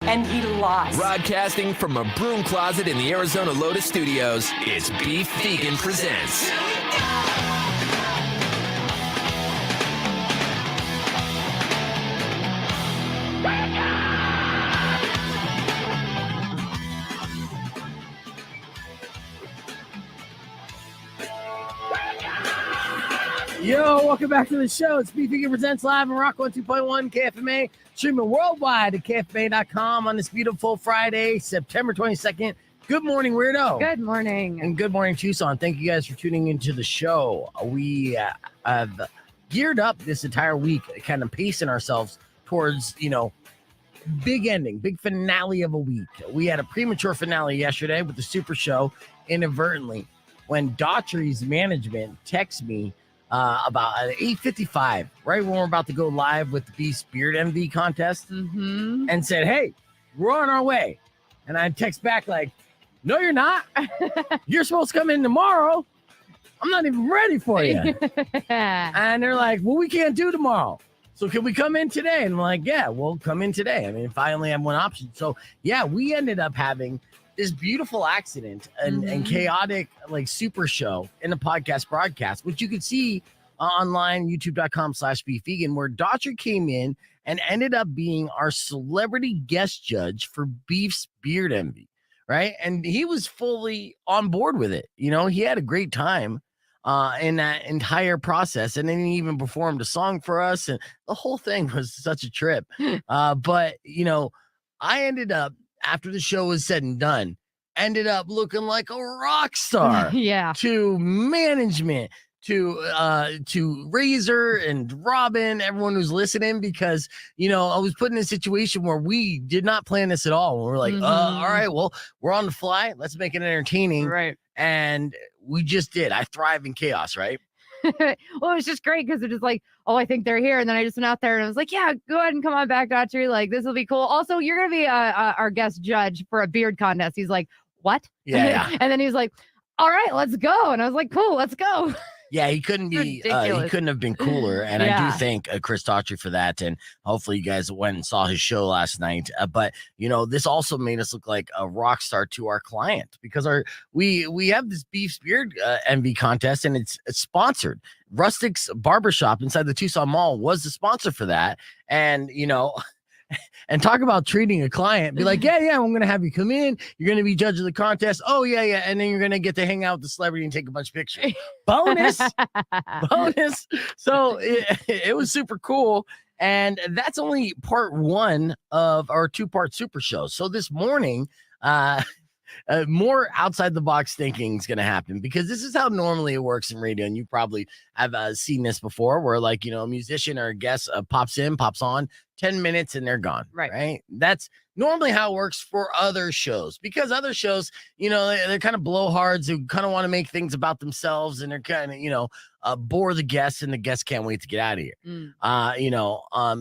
and he lost. Broadcasting from a broom closet in the Arizona Lotus Studios, it's Beef Vegan Presents. Yo, welcome back to the show. It's Beef Vegan Presents live on Rock 102.1 KFMA, streaming worldwide at KFMA.com on this beautiful Friday, September 22nd. Good morning, Weirdo. Good morning. And good morning, Tucson. Thank you guys for tuning into the show. We have geared up this entire week, kind of pacing ourselves towards, big ending, big finale of a week. We had a premature finale yesterday with the Super Show inadvertently when Daughtry's management texted me about 8:55, right when we're about to go live with the Beast Beard Envy contest, and said, "Hey, we're on our way." And I text back like, "No, you're not. You're supposed to come in tomorrow. I'm not even ready for you." And they're like, "Well, we can't do tomorrow. So can we come in today?" And I'm like, "Yeah, we'll come in today. I mean, if I only have one option." So yeah, we ended up having this beautiful accident and chaotic super show in the podcast broadcast, which you can see online, youtube.com/beefvegan, where Daughtry came in and ended up being our celebrity guest judge for Beef's Beard Envy, right? And he was fully on board with it. He had a great time in that entire process, and then he even performed a song for us, and the whole thing was such a trip. But I ended up, after the show was said and done, ended up looking like a rock star. Yeah. To management, to Razor and Robin, everyone who's listening, because I was put in a situation where we did not plan this at all. We're like, all right, well, we're on the fly. Let's make it entertaining. Right. And we just did. I thrive in chaos, right? Well, it was just great because it was like, oh, I think they're here. And then I just went out there and I was like, yeah, go ahead and come on back, Daughtry. Like, this will be cool. Also, you're going to be our guest judge for a beard contest. He's like, what? Yeah. And then he's like, all right, let's go. And I was like, cool, let's go. Yeah, he couldn't be. He couldn't have been cooler, and I do thank Chris Daughtry for that. And hopefully, you guys went and saw his show last night. But this also made us look like a rock star to our client, because we have this Beef Beard Envy contest, and it's sponsored. Rustic's Barbershop inside the Tucson Mall was the sponsor for that, and and talk about treating a client, be like, yeah, I'm going to have you come in. You're going to be judge of the contest. Oh, yeah. And then you're going to get to hang out with the celebrity and take a bunch of pictures. Bonus. So it was super cool. And that's only part one of our two-part Super Show. So this morning, more outside the box thinking is going to happen, because this is how normally it works in radio. And you probably have seen this before, where a musician or a guest pops on 10 minutes and they're gone. Right. That's normally how it works for other shows, because other shows, they're kind of blowhards who kind of want to make things about themselves, and they're kind of, bore the guests, and the guests can't wait to get out of here.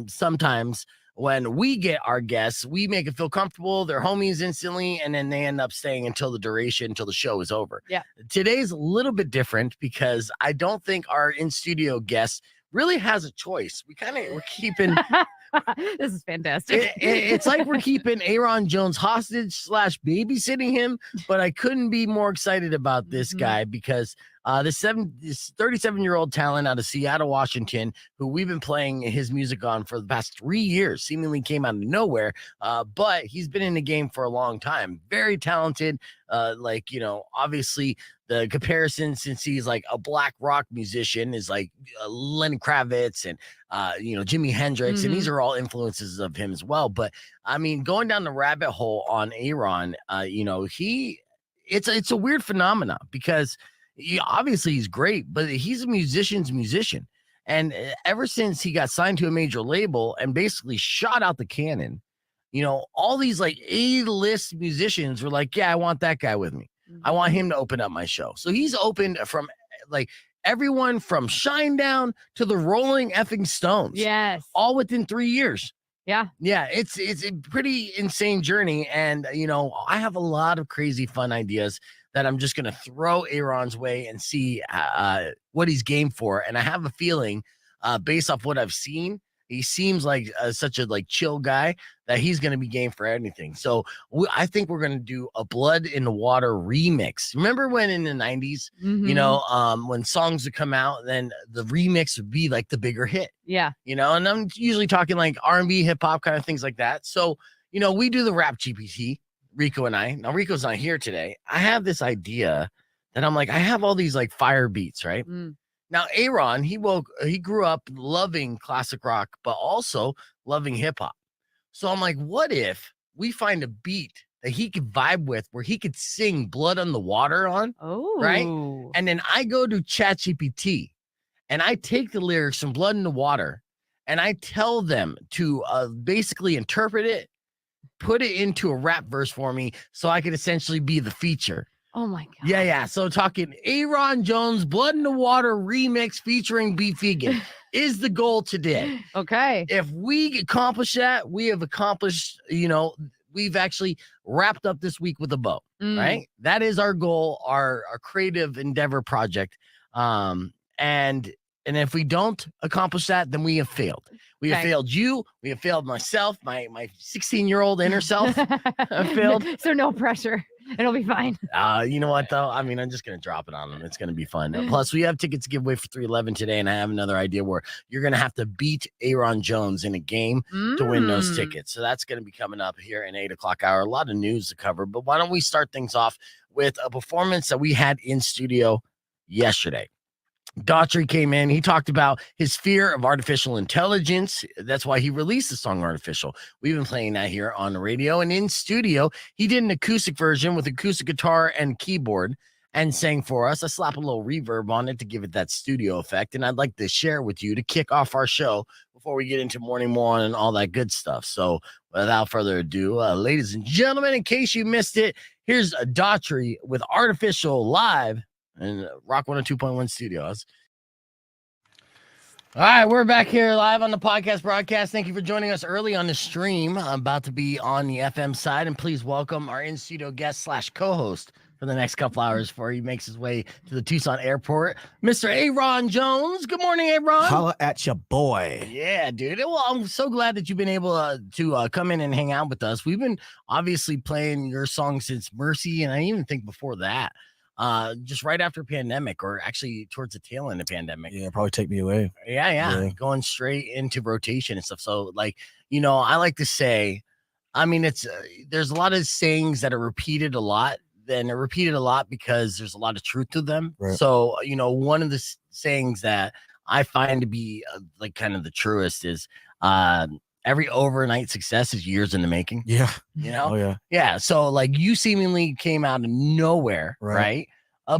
Sometimes when we get our guests, we make it feel comfortable. They're homies instantly, and then they end up staying until the show is over. Yeah. Today's a little bit different, because I don't think our in-studio guest really has a choice. We're keeping... This is fantastic. It's like we're keeping Ayron Jones hostage / babysitting him, but I couldn't be more excited about this guy, because this 37-year-old talent out of Seattle, Washington, who we've been playing his music on for the past 3 years, seemingly came out of nowhere, but he's been in the game for a long time. Very talented, obviously the comparison, since he's like a black rock musician, is like Lenny Kravitz and Jimi Hendrix, and these are all influences of him as well. But I mean, going down the rabbit hole on Ayron, it's a weird phenomenon, because obviously he's great, but he's a musician's musician. And ever since he got signed to a major label and basically shot out the cannon, all these A-list musicians were like, yeah, I want that guy with me. I want him to open up my show. So he's opened from everyone from Shinedown to the Rolling Effing Stones. Yes. All within 3 years. Yeah. Yeah. It's a pretty insane journey. And, I have a lot of crazy fun ideas that I'm just going to throw Ayron's way and see what he's game for. And I have a feeling, based off what I've seen, He seems like such a chill guy that he's going to be game for anything. So I think we're going to do a Blood in the Water remix. Remember when in the 90s, when songs would come out, then the remix would be like the bigger hit. Yeah. And I'm usually talking like R&B, hip hop kind of things like that. So, we do the rap GPT, Rico and I. Now, Rico's not here today. I have this idea that I'm like, I have all these like fire beats, right? Now, Ayron, he grew up loving classic rock, but also loving hip hop. So I'm like, what if we find a beat that he could vibe with where he could sing Blood on the Water on? Oh, right. And then I go to ChatGPT and I take the lyrics from Blood in the Water and I tell them to basically interpret it, put it into a rap verse for me so I could essentially be the feature. Oh my God. Yeah. So talking Ayron Jones, Blood in the Water remix featuring Beef Vegan is the goal today. Okay. If we accomplish that, we have accomplished, we've actually wrapped up this week with a bow, right? That is our goal, our creative endeavor project. And if we don't accomplish that, then we have failed. We have failed you. We have failed myself, my 16-year-old inner self have failed. So no pressure. It'll be fine. You know what, though? I mean, I'm just going to drop it on them. It's going to be fun. Plus, we have tickets to give away for 311 today, and I have another idea where you're going to have to beat Ayron Jones in a game to win those tickets. So that's going to be coming up here in 8 o'clock hour. A lot of news to cover, but why don't we start things off with a performance that we had in studio yesterday. Daughtry came in. He talked about his fear of artificial intelligence. That's why he released the song Artificial. We've been playing that here on the radio. And in studio, he did an acoustic version with acoustic guitar and keyboard and sang for us. I slap a little reverb on it to give it that studio effect. And I'd like to share with you to kick off our show before we get into Morning One and all that good stuff. So without further ado, ladies and gentlemen, in case you missed it, here's Daughtry with Artificial live and Rock 102.1 Studios. All right, we're back here live on the podcast broadcast. Thank you for joining us early on the stream. I'm about to be on the FM side, and please welcome our in-studio guest / co-host for the next couple hours before he makes his way to the Tucson airport, Mr. Ayron Jones. Good morning, Ayron. Holla at your boy. Yeah, dude. Well, I'm so glad that you've been able to come in and hang out with us. We've been obviously playing your song since Mercy, and I even think before that. Just right after pandemic, or actually towards the tail end of pandemic. Yeah, probably take me away. Yeah. Going straight into rotation and stuff. So I like to say, I mean, it's there's a lot of sayings that are repeated a lot. Then they're repeated a lot because there's a lot of truth to them. Right. So, one of the sayings that I find to be kind of the truest is, every overnight success is years in the making. Yeah. Oh, yeah. Yeah. So you seemingly came out of nowhere, right?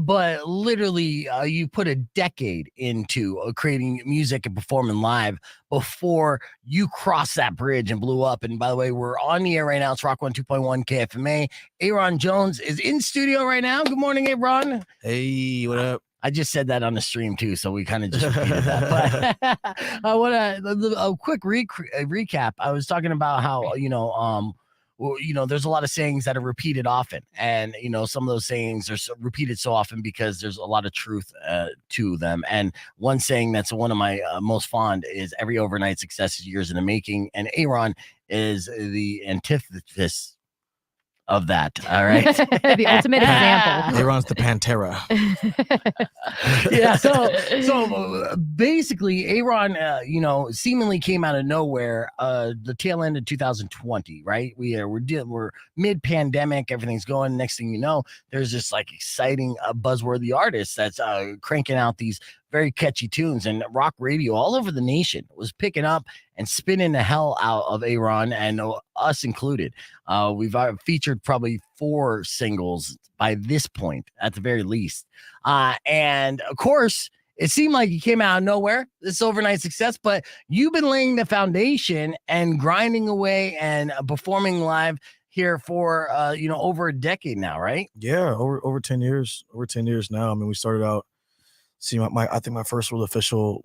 But literally you put a decade into creating music and performing live before you crossed that bridge and blew up. And by the way, we're on the air right now. It's Rock 102.1 KFMA. Ayron Jones is in studio right now. Good morning, Ayron. Hey, what up? I just said that on the stream too, so we kind of just repeated that. But I want a quick recap. I was talking about how there's a lot of sayings that are repeated often, and some of those sayings are repeated so often because there's a lot of truth to them. And one saying that's one of my most fond is every overnight success is years in the making, and Ayron is the antithesis of that. All right. The ultimate example. Ayron's the Pantera. Yeah. So basically, Ayron, seemingly came out of nowhere. The tail end of 2020, right? We're mid-pandemic. Everything's going. Next thing you know, there's this exciting buzzworthy artist that's cranking out these very catchy tunes, and rock radio all over the nation was picking up and spinning the hell out of Ayron, and us included. We've featured probably 4 singles by this point, at the very least. And of course, it seemed like you came out of nowhere, this overnight success, but you've been laying the foundation and grinding away and performing live here for over a decade now, right? Yeah, over 10 years. Over 10 years now. I mean, we started out. See, I think my first real official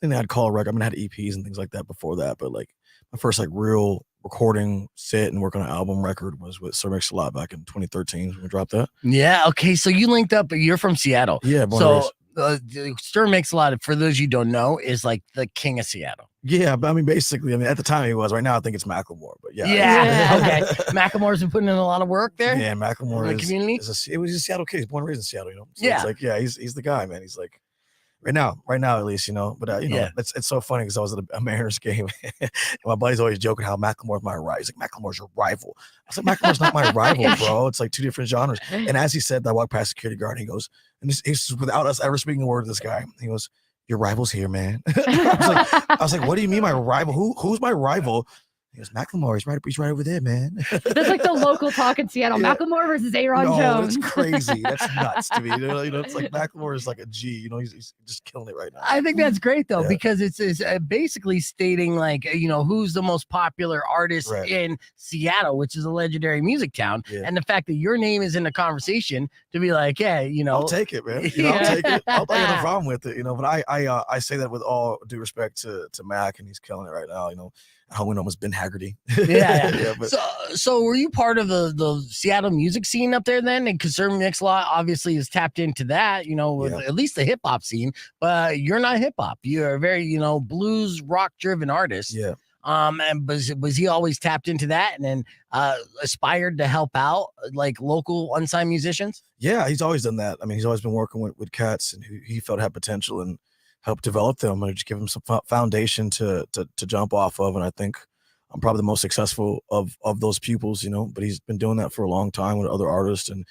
thing I'd call a record. I mean, I had EPs and things like that before that, but my first real recording set and work on an album record was with Sir Mix-a-Lot back in 2013 when we dropped that. Yeah. Okay. So you linked up. You're from Seattle. Yeah. So Sir Mix-a-Lot, for those you don't know, is the king of Seattle. Yeah, but I mean, basically, I mean, at the time he was. Right now, I think it's Macklemore. But yeah, Yeah. Okay. Macklemore's been putting in a lot of work there. Yeah, Macklemore in the community. It was a Seattle kid. He's born and raised in Seattle, you know. So Yeah. it's like, yeah, he's the guy, man. He's like right now at least, you know. But you know, it's so funny because I was at a Mariners game, and my buddy's always joking how Macklemore's my rival. He's like, Macklemore's your rival. I was like, Macklemore's not my rival, bro. It's like two different genres. And as he said, I walked past security guard, and he goes, and he's without us ever speaking a word to this guy, he goes, your rival's here, man. I was like, what do you mean my rival? Who's my rival? He goes, Macklemore. He's right over there, man. That's like the local talk in Seattle. Yeah. Macklemore versus Ayron Jones. That's crazy. That's nuts to me. You know, it's like Macklemore is like a G. You know, he's just killing it right now. I think that's great though, because it's basically stating like, you know, who's the most popular artist in Seattle, which is a legendary music town, and the fact that your name is in the conversation to be like, yeah, you know, I'll take it, man. You know, I'll take it. I have no problem with it. You know, but I say that with all due respect to Mac, and he's killing it right now. You know. How we know was Ben Haggerty. But so were you part of the Seattle music scene up there then? And Concern Mix-a-Lot obviously is tapped into that, you know, with at least the hip hop scene. But you're not hip hop. You're a very, you know, blues rock driven artist. Yeah. And was he always tapped into that and then aspired to help out like local unsigned musicians? Yeah, he's always done that. I mean, he's always been working with cats and who he felt had potential and help develop them and just give them some foundation to jump off of. And I think I'm probably the most successful of those pupils, you know, but he's been doing that for a long time with other artists and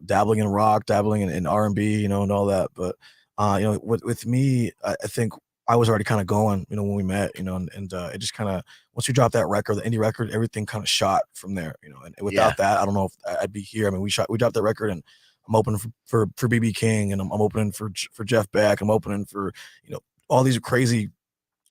dabbling in rock, dabbling in R&B, you know, and all that. But, you know, with me, I think I was already kind of going, you know, when we met, you know, and it just kind of, once we dropped that record, the indie record, everything kind of shot from there, you know, and without that, I don't know if I'd be here. I mean, we dropped that record and I'm opening for BB King, and I'm opening for Jeff Beck. I'm opening for, you know, all these crazy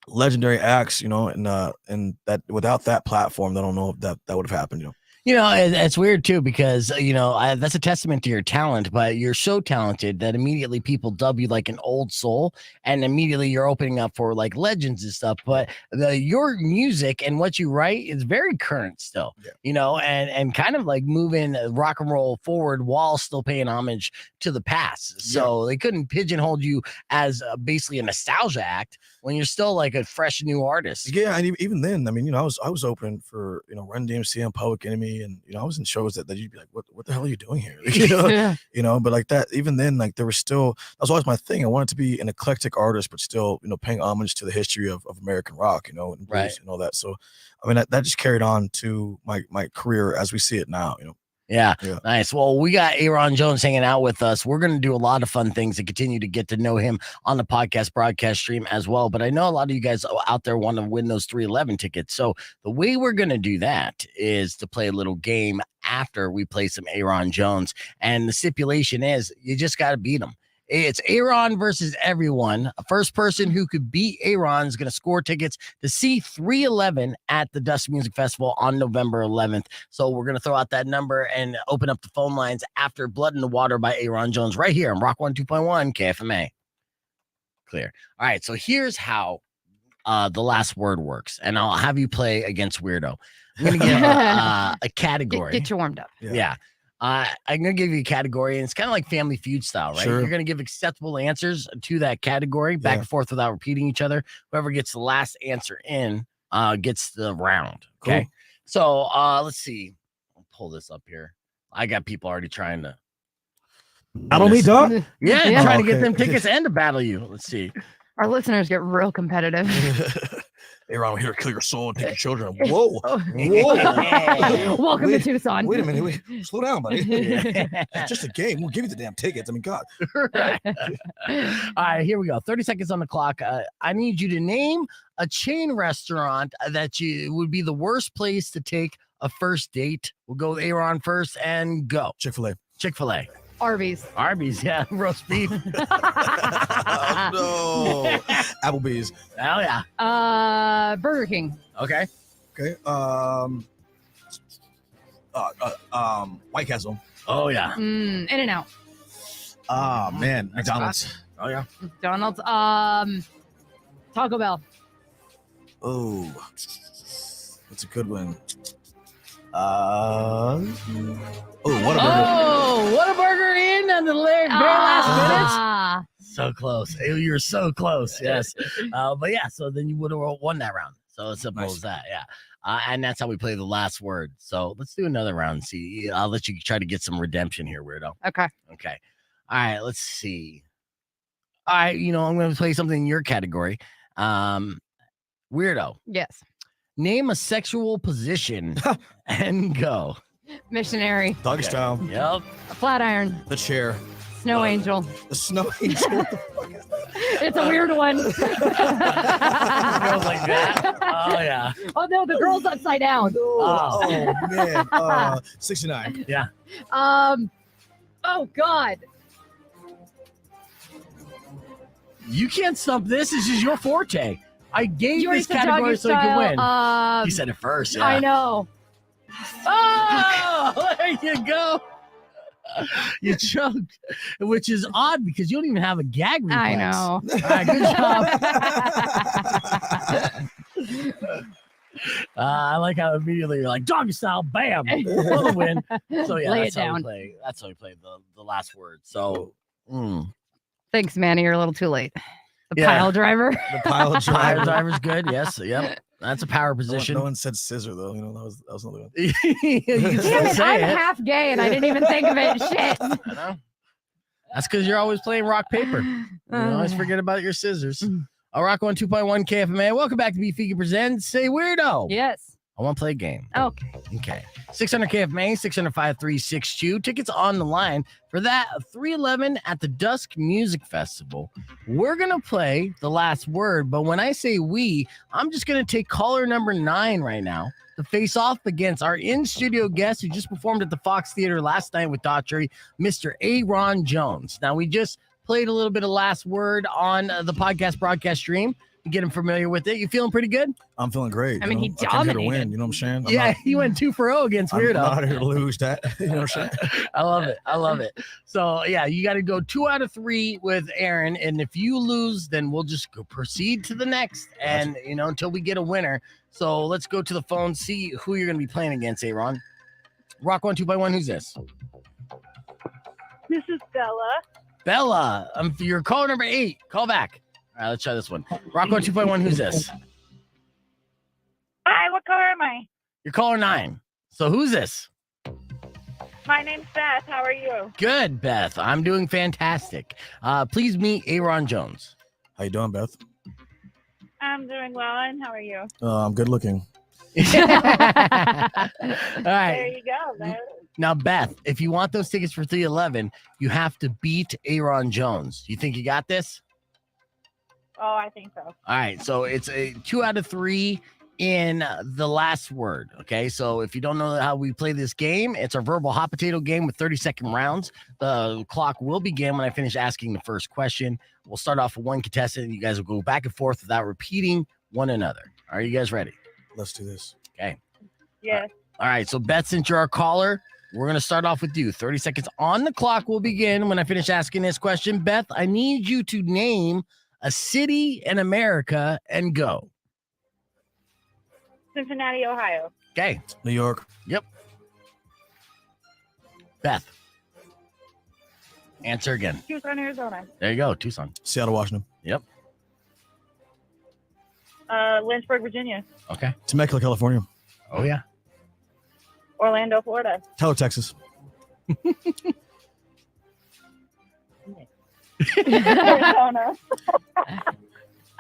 legendary acts, you know, and that without that platform, I don't know if that would have happened, you know. You know, it's weird too, because, you know, that's a testament to your talent, but you're so talented that immediately people dub you like an old soul, and immediately you're opening up for like legends and stuff. But your music and what you write is very current still, you know, and kind of like moving rock and roll forward while still paying homage to the past. So they couldn't pigeonhole you as basically a nostalgia act when you're still like a fresh new artist. Yeah, and even then, I mean, you know, I was opening for, you know, Run DMC and Public Enemy, and you know, I was in shows that you'd be like, what the hell are you doing here? You know, you know, but like that, even then, like there was still, that was always my thing. I wanted to be an eclectic artist, but still, you know, paying homage to the history of American rock, you know, and blues and all that. So, I mean, that just carried on to my career as we see it now, you know. Yeah, nice. Well, we got Ayron Jones hanging out with us. We're going to do a lot of fun things to continue to get to know him on the podcast broadcast stream as well. But I know a lot of you guys out there want to win those 311 tickets. So the way we're going to do that is to play a little game after we play some Ayron Jones. And the stipulation is you just got to beat him. It's Ayron versus everyone. First person who could beat Ayron is going to score tickets to see 311 at the Dust Music Festival on November 11th. So we're going to throw out that number and open up the phone lines after Blood in the Water by Ayron Jones right here on Rock 102.1 KFMA. Clear. All right, so here's how the last word works, and I'll have you play against Weirdo. I'm going to give a category. Get you warmed up. Yeah. I'm going to give you a category, and it's kind of like Family Feud style, right? Sure. You're going to give acceptable answers to that category back and forth without repeating each other. Whoever gets the last answer in gets the round. Okay. Cool. So let's see. I'll pull this up here. I got people already trying to. Battle me, dog? Yeah, trying to get them tickets and to battle you. Let's see. Our listeners get real competitive. Ayron, we're here to kill your soul and take your children. Whoa. Welcome to Tucson. Wait a minute. Slow down, buddy. It's just a game. We'll give you the damn tickets. I mean, God. All right, here we go. 30 seconds on the clock. I need you to name a chain restaurant that you would be the worst place to take a first date. We'll go with Ayron first and go. Chick-fil-A. Chick-fil-A. Arby's. Arby's, yeah. Roast beef. Oh, no. Applebee's. Oh, yeah. Burger King. Okay. Okay. White Castle. Oh, yeah. In-N-Out. Oh, man. McDonald's. Oh, yeah. McDonald's. Taco Bell. Oh, that's a good one. Whataburger. Oh, Whataburger in on the very last minute. So close. You're so close. Yes. But yeah, so then you would have won that round. So it's simple as that. Yeah. And that's how we play the last word. So let's do another round. See, I'll let you try to get some redemption here, weirdo. Okay. Okay. All right. Let's see. All right. I'm going to play something in your category. Weirdo. Yes. Name a sexual position and go. Missionary. Doggy style. Yep. A flat iron. The chair. Snow angel. The snow angel. It's a weird one. Goes like that. Oh yeah. Oh no, the girl's upside down. Oh man. 69. Yeah. Oh God. You can't stump this. This is your forte. I gave You already this said category doggy so you can win. style. You said it first. Yeah. I know. Oh, there you go. You choked, which is odd because you don't even have a gag reflex. I know. All right, good job. I like how immediately you're like doggy style, bam, for the win. So yeah, Lay that's it how down. we play. That's how we play the last word. So Thanks, Manny. You're a little too late. The Yeah. pile driver. The pile Fire driver. driver's good. Yes. Yep. That's a power position. No one said scissor though. That was another one. You can Damn still it, say I'm it. half gay and I didn't even think of it. Shit. I know. That's because you're always playing rock paper. You always forget about your scissors. Rock 1 2.1 KFMA. Welcome back to Be Fiki Presents. Say weirdo. Yes. I want to play a game. Okay. Okay. 600 KFMA, 600-5362. Tickets on the line for that 311 at the Dusk Music Festival. We're going to play the last word, but when I say we, I'm just going to take caller number 9 right now to face off against our in-studio guest who just performed at the Fox Theater last night with Daughtry, Mr. Ayron Jones. Now, we just played a little bit of last word on the podcast broadcast stream. You get him familiar with it. You feeling pretty good? I'm feeling great. I mean, he I came here to dominated. win. You know what I'm saying? Yeah, he went 2 for 0 against I'm Weirdo. not here to lose that. You know what I'm saying? I love it. I love it. So yeah, you got to go 2 out of 3 with Aaron, and if you lose, then we'll just go proceed to the next, and until we get a winner. So let's go to the phone, see who you're going to be playing against. Ayron, Rock 1 2.1. Who's this? This is Bella. Bella. You're caller number 8. Call back. All right, let's try this one. Rock 1 2.1. Who's this? Hi, what color am I? You're caller 9. So who's this? My name's Beth. How are you? Good, Beth. I'm doing fantastic. Please meet Ayron Jones. How you doing, Beth? I'm doing well, and how are you? I'm good looking. All There right. you go. There. Now, Beth, if you want those tickets for 311, you have to beat Ayron Jones. You think you got this? Oh, I think so. All right. So it's a 2 out of 3 in the last word. Okay. So if you don't know how we play this game, it's a verbal hot potato game with 30-second rounds. The clock will begin when I finish asking the first question. We'll start off with one contestant, and you guys will go back and forth without repeating one another. Are you guys ready? Let's do this. Okay. Yes. All right. So, Beth, since you're our caller, we're going to start off with you. 30 seconds on the clock will begin when I finish asking this question. Beth, I need you to name a city in America and go. Cincinnati, Ohio. Okay. New York. Beth. Answer again. Tucson, Arizona. There you go. Tucson. Seattle, Washington. Lynchburg, Virginia. Okay. Temecula, California. Oh, yeah. Orlando, Florida. Tyler, Texas. Arizona.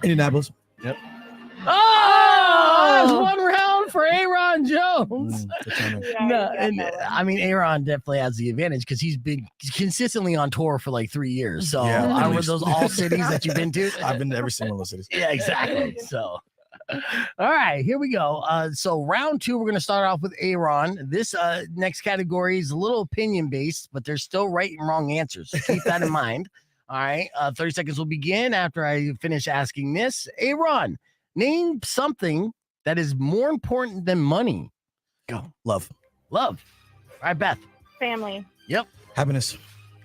Indianapolis. Oh, that's one round for Ayron Jones. Good timing. Yeah, No, you got and that one. I mean, Ayron definitely has the advantage because he's been consistently on tour for like 3 years. So, Yeah, at were least. those all cities that you've been to? I've been to every single one of those cities. Yeah, exactly. So, all right, here we go. So, round 2, we're going to start off with Ayron. This next category is a little opinion based, but there's still right and wrong answers. So keep that in mind. All right, 30 seconds will begin after I finish asking this. Ayron, name something that is more important than money. Go. Love. Love. All right, Beth. Family. Happiness.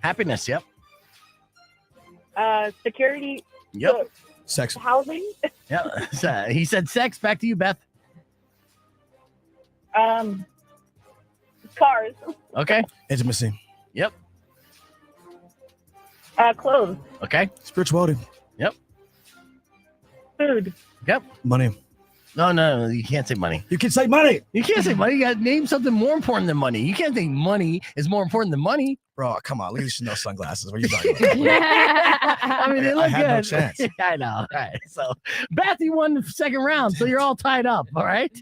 Happiness. Yep. Security. Yep. Sex. Housing. Yep. So, he said sex. Back to you, Beth. Cars. Okay. Intimacy. Yep. Clothes. Okay. Spirituality. Food. Money. No, you can't say money. You can say money. You can't say money. You got to name something more important than money. You can't think money is more important than money. Bro, come on. Look at these Chanel sunglasses. What are you talking about? I mean, they look I had no good. chance. I know. All right. So, Beth, you won the second round, so you're all tied up. All right.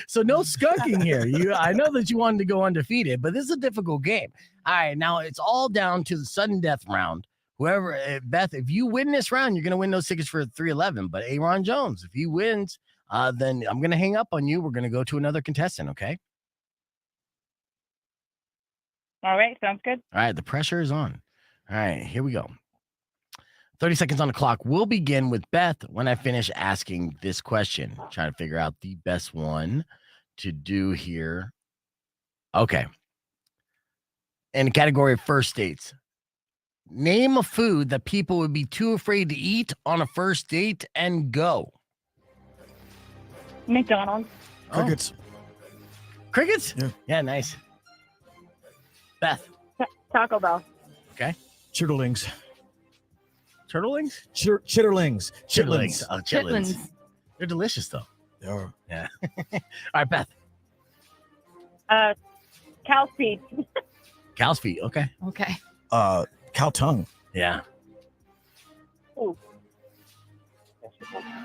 So no skunking here. I know that you wanted to go undefeated, but this is a difficult game. All right. Now it's all down to the sudden death round. Whoever, Beth, if you win this round, you're going to win those tickets for 311. But Ayron Jones, if he wins, then I'm going to hang up on you. We're going to go to another contestant. Okay. All right, sounds good. All right, the pressure is on. All right, here we go. 30 seconds on the clock. We'll begin with Beth when I finish asking this question. Trying to figure out the best one to do here. Okay. In the category of first dates, name a food that people would be too afraid to eat on a first date and go. McDonald's. Crickets. Crickets? Yeah. Yeah, nice. Beth. Taco Bell. Chitterlings. Turtlings? Chitterlings. Chitlins. Oh, chitlins. They're delicious, though. They are. Yeah. All right, Beth. Cow's feet. Cow's feet. Okay. Okay. Cow tongue. Yeah. Ooh.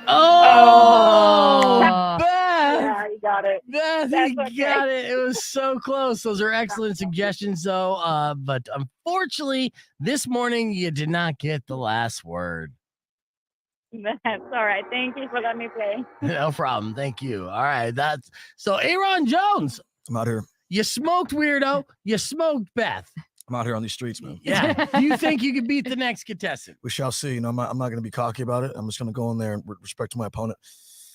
Oh, Oh. Beth! Yeah, you got it. Beth, That's you okay. got it. It was so close. Those are excellent suggestions, though. But unfortunately, this morning you did not get the last word. That's all right. Thank you for letting me play. No problem. Thank you. All right. That's so Ayron Jones. I'm out here. You smoked, weirdo. You smoked, Beth. I'm out here on these streets, man. Yeah. Do you think you could beat the next contestant? We shall see. I'm not going to be cocky about it. I'm just going to go in there and respect my opponent.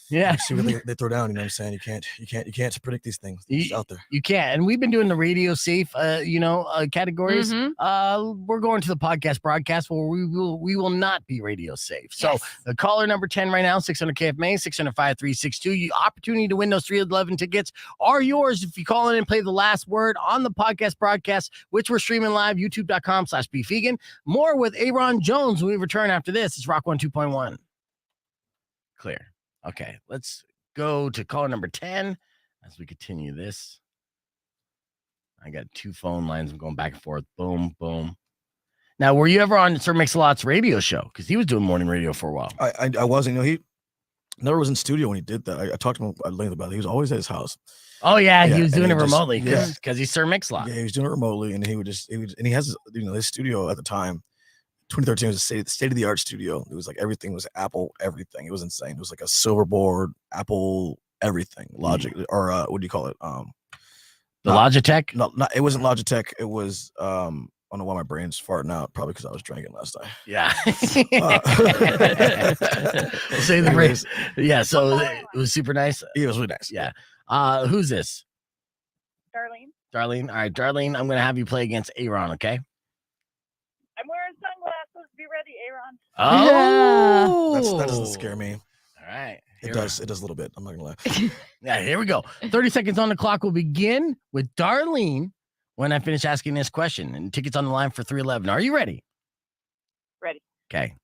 Yeah. See what they throw down. You know what I'm saying? You can't predict these things. It's out there. You can't. And we've been doing the radio safe, categories. Mhm. We're going to the podcast broadcast where we will not be radio safe. So Yes. the caller number 10 right now, 600 KFMA, 600-5362. Your opportunity to win those 311 tickets are yours if you call in and play the last word on the podcast broadcast, which we're streaming live, youtube.com/beefvegan. More with Ayron Jones when we return after this. It's Rock 102.1. Clear. Okay, let's go to caller number 10 as we continue this. I got two phone lines. I'm going back and forth. Boom, boom. Now, were you ever on Sir Mix-a-Lot's radio show? Because he was doing morning radio for a while. I wasn't. He never was in studio when he did that. I talked to him at length about it. He was always at his house. Oh, yeah, he was and doing it just- remotely yeah. because he's Sir Mix-a-Lot. Yeah, he was doing it remotely, and he has his studio at the time. 2013 was a state of the art studio. It was like everything was Apple, everything. It was insane. It was like a silver board, Apple, everything. Logic or what do you call it? The Logitech? No, it wasn't Logitech. It was I don't know why my brain's farting out. Probably because I was drinking last night. Yeah. Uh, We'll say the Anyways, phrase. Yeah, so it was super nice. it was really nice. Yeah. Who's this? Darlene. Darlene. All right, Darlene, I'm going to have you play against Ayron, okay? I'm wearing sunglasses. Be ready, Ayron. Oh, That doesn't scare me. All right. It does a little bit. I'm not gonna lie. Yeah, here we go. 30 seconds on the clock will begin with Darlene when I finish asking this question. And tickets on the line for 311. Are you ready? Ready. Okay.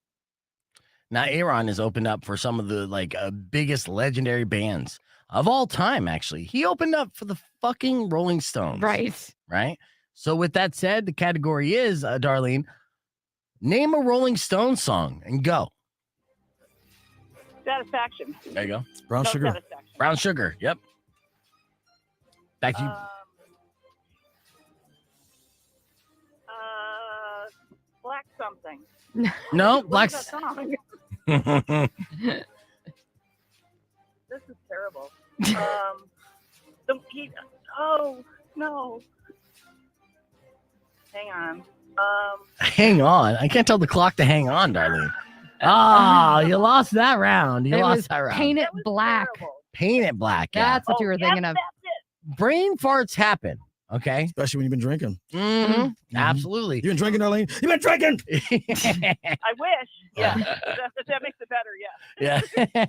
Now, Ayron has opened up for some of the biggest legendary bands of all time, actually. He opened up for the fucking Rolling Stones. Right. Right? So with that said, the category is, Darlene, name a Rolling Stones song and go. Satisfaction. There you go. Brown No sugar. satisfaction. Brown Sugar. Yep. Back to you. Black something. No, What Black. is that song? This is terrible. Oh no. Hang on. Hang on. I can't tell the clock to hang on, Darlene. Ah, you lost that round. You It lost was that round. Paint It That was Black. terrible. Paint it black. Yeah. That's what you were yes, thinking of. That's it. Brain farts happen. Okay. Especially when you've been drinking. Mm-hmm. Absolutely. You've been drinking, Darlene. You've been drinking. I wish. Yeah. that makes it better. Yeah.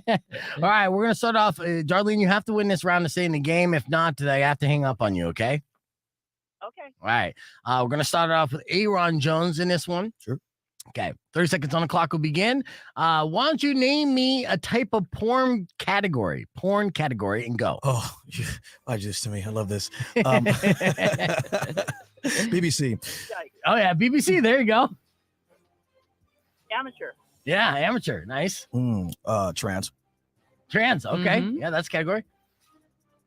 Yeah. All right. We're going to start off. Darlene, you have to win this round to stay in the game. If not, I have to hang up on you. Okay. Okay. All right. We're going to start off with Ayron Jones in this one. Sure. Okay, 30 seconds on the clock will begin. Why don't you name me a type of porn category, and go. Oh, I do this to me. I love this. BBC. Oh, yeah, BBC. There you go. Amateur. Yeah, amateur. Nice. Trans. Trans. Okay. Mhm. Yeah, that's category.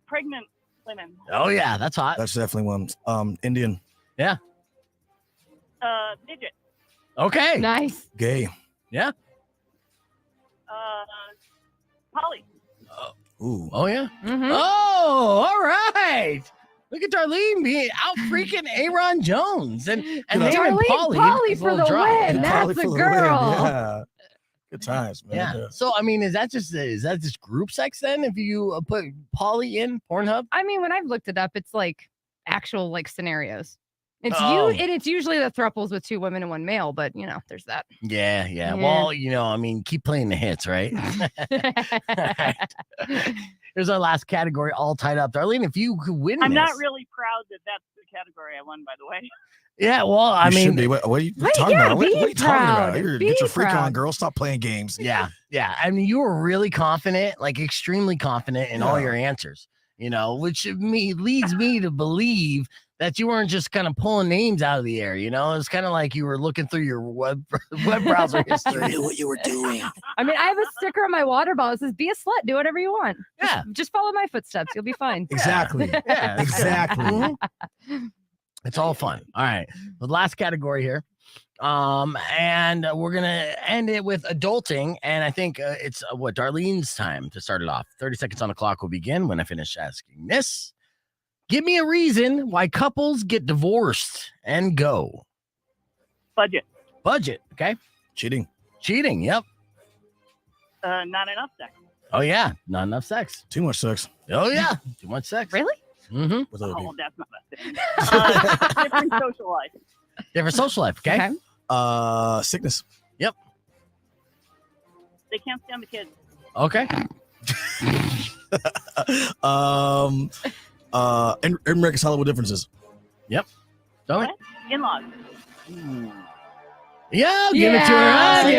Pregnant women. Oh, yeah, that's hot. That's definitely one. Indian. Midget. Okay. Nice. Gay. Polly. Ooh. Oh, yeah. Mhm. Oh, all right. Look at Darlene being out freaking Ayron Jones and naming Darlene Polly Polly for the win. And That's Polly a for the win, girl. Yeah. Good times, man. Yeah. So I mean, is that just group sex then? If you put Polly in Pornhub? I mean, when I've looked it up, it's like actual like scenarios. It's Oh. and it's usually the thruples with 2 women and 1 male, but there's that. Yeah. Yeah. Well, I mean, keep playing the hits, right? Here's our last category, all tied up. Darlene, if you could win, I'm not this- really proud that that's the category I won, by the way. Yeah. Well, I You mean, should be. What are you Right, talking yeah, about? What be are you talking proud. about? Get Be your freak on, proud. girl. Stop playing games. yeah. I mean, you were really confident, like extremely confident in all Yeah. your answers. Which leads me to believe that you weren't just kind of pulling names out of the air. It's kind of like you were looking through your web browser history. what you were doing. I mean, I have a sticker on my water bottle that says, "Be a slut, do whatever you want." Yeah. Just follow my footsteps. You'll be fine. Exactly. Yeah, Exactly. Mhm. It's all fun. All right. The last category here. And we're gonna end it with adulting, and I think it's Darlene's time to start it off. 30 seconds on the clock will begin when I finish asking this. Give me a reason why couples get divorced, and go. Budget. Budget. Okay. Cheating. Cheating. Yep. Not enough sex. Oh yeah, not enough sex. Too much sex. Oh yeah, too much sex. Really? Mm-hmm. What's that Oh, be? that's not a thing. Different social life. Different social life. Okay. Sickness. They can't stand the kids. Okay. Irreconcilable differences. Darlene? In-laws. Yeah, give it to her. Yeah. Give it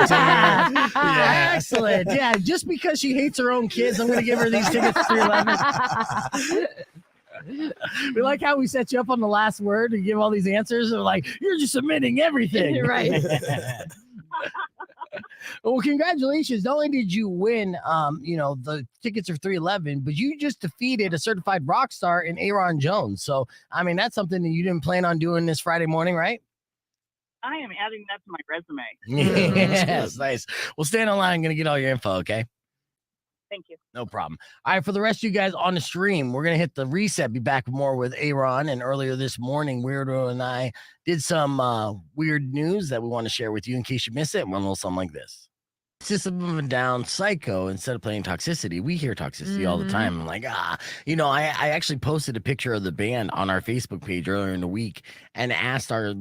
to her. Yeah. Yeah. Excellent. Yeah, just because she hates her own kids, I'm going to give her these tickets to 311. We like how we set you up on the last word to give all these answers. They're like, you're just submitting everything. Right. Well, congratulations. Not only did you win, the tickets are 311, but you just defeated a certified rock star in Ayron Jones. So, I mean, that's something that you didn't plan on doing this Friday morning, right? I am adding that to my resume. Yes, nice. Well, stand online. I'm going to get all your info, okay? Thank you. No problem. All right, for the rest of you guys on the stream, we're going to hit the reset, be back more with Ayron. And earlier this morning, Weirdo and I did some weird news that we want to share with you in case you miss it. One little something like this. System of a Down, Psycho, instead of playing Toxicity, we hear Toxicity all the time. I'm like, I actually posted a picture of the band on our Facebook page earlier in the week and asked our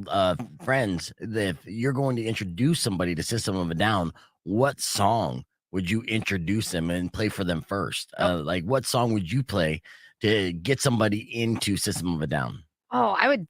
friends that if you're going to introduce somebody to System of a Down, what song would you introduce them and play for them first? Like, what song would you play to get somebody into System of a Down? Oh, I would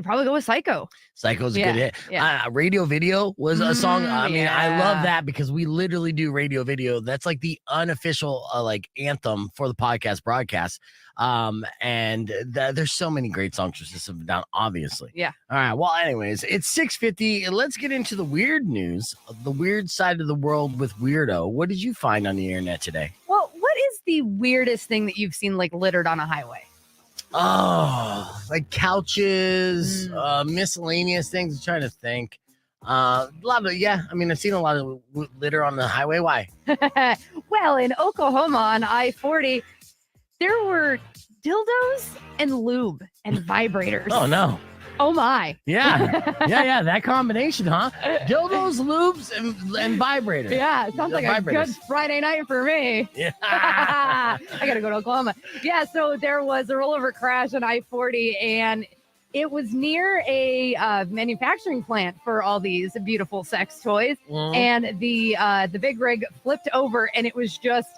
probably go with Psycho. Psycho's a good hit. Yeah. Radio Video was a song. I mean, I love yeah. that because we literally do Radio Video. That's like the unofficial anthem for the podcast broadcast. And there's so many great songs for System of a Down, obviously. Yeah. All right. Well, anyways, it's 6:50. Let's get into the weird news, the weird side of the world with Weirdo. What did you find on the internet today? Well, what is the weirdest thing that you've seen like littered on a highway? Oh, like couches, miscellaneous things. I'm trying to think. A lot of, I mean, I've seen a lot of litter on the highway. Why? Well, in Oklahoma on I-40, there were dildos and lube and vibrators. Oh no. Oh my. Yeah. That combination, huh? Dildos, lubes, and vibrators. Yeah, sounds like a good Friday night for me. Yeah. I gotta go to Oklahoma. Yeah, so there was a rollover crash on I-40, and it was near a manufacturing plant for all these beautiful sex toys. Mhm. And the big rig flipped over, and it was just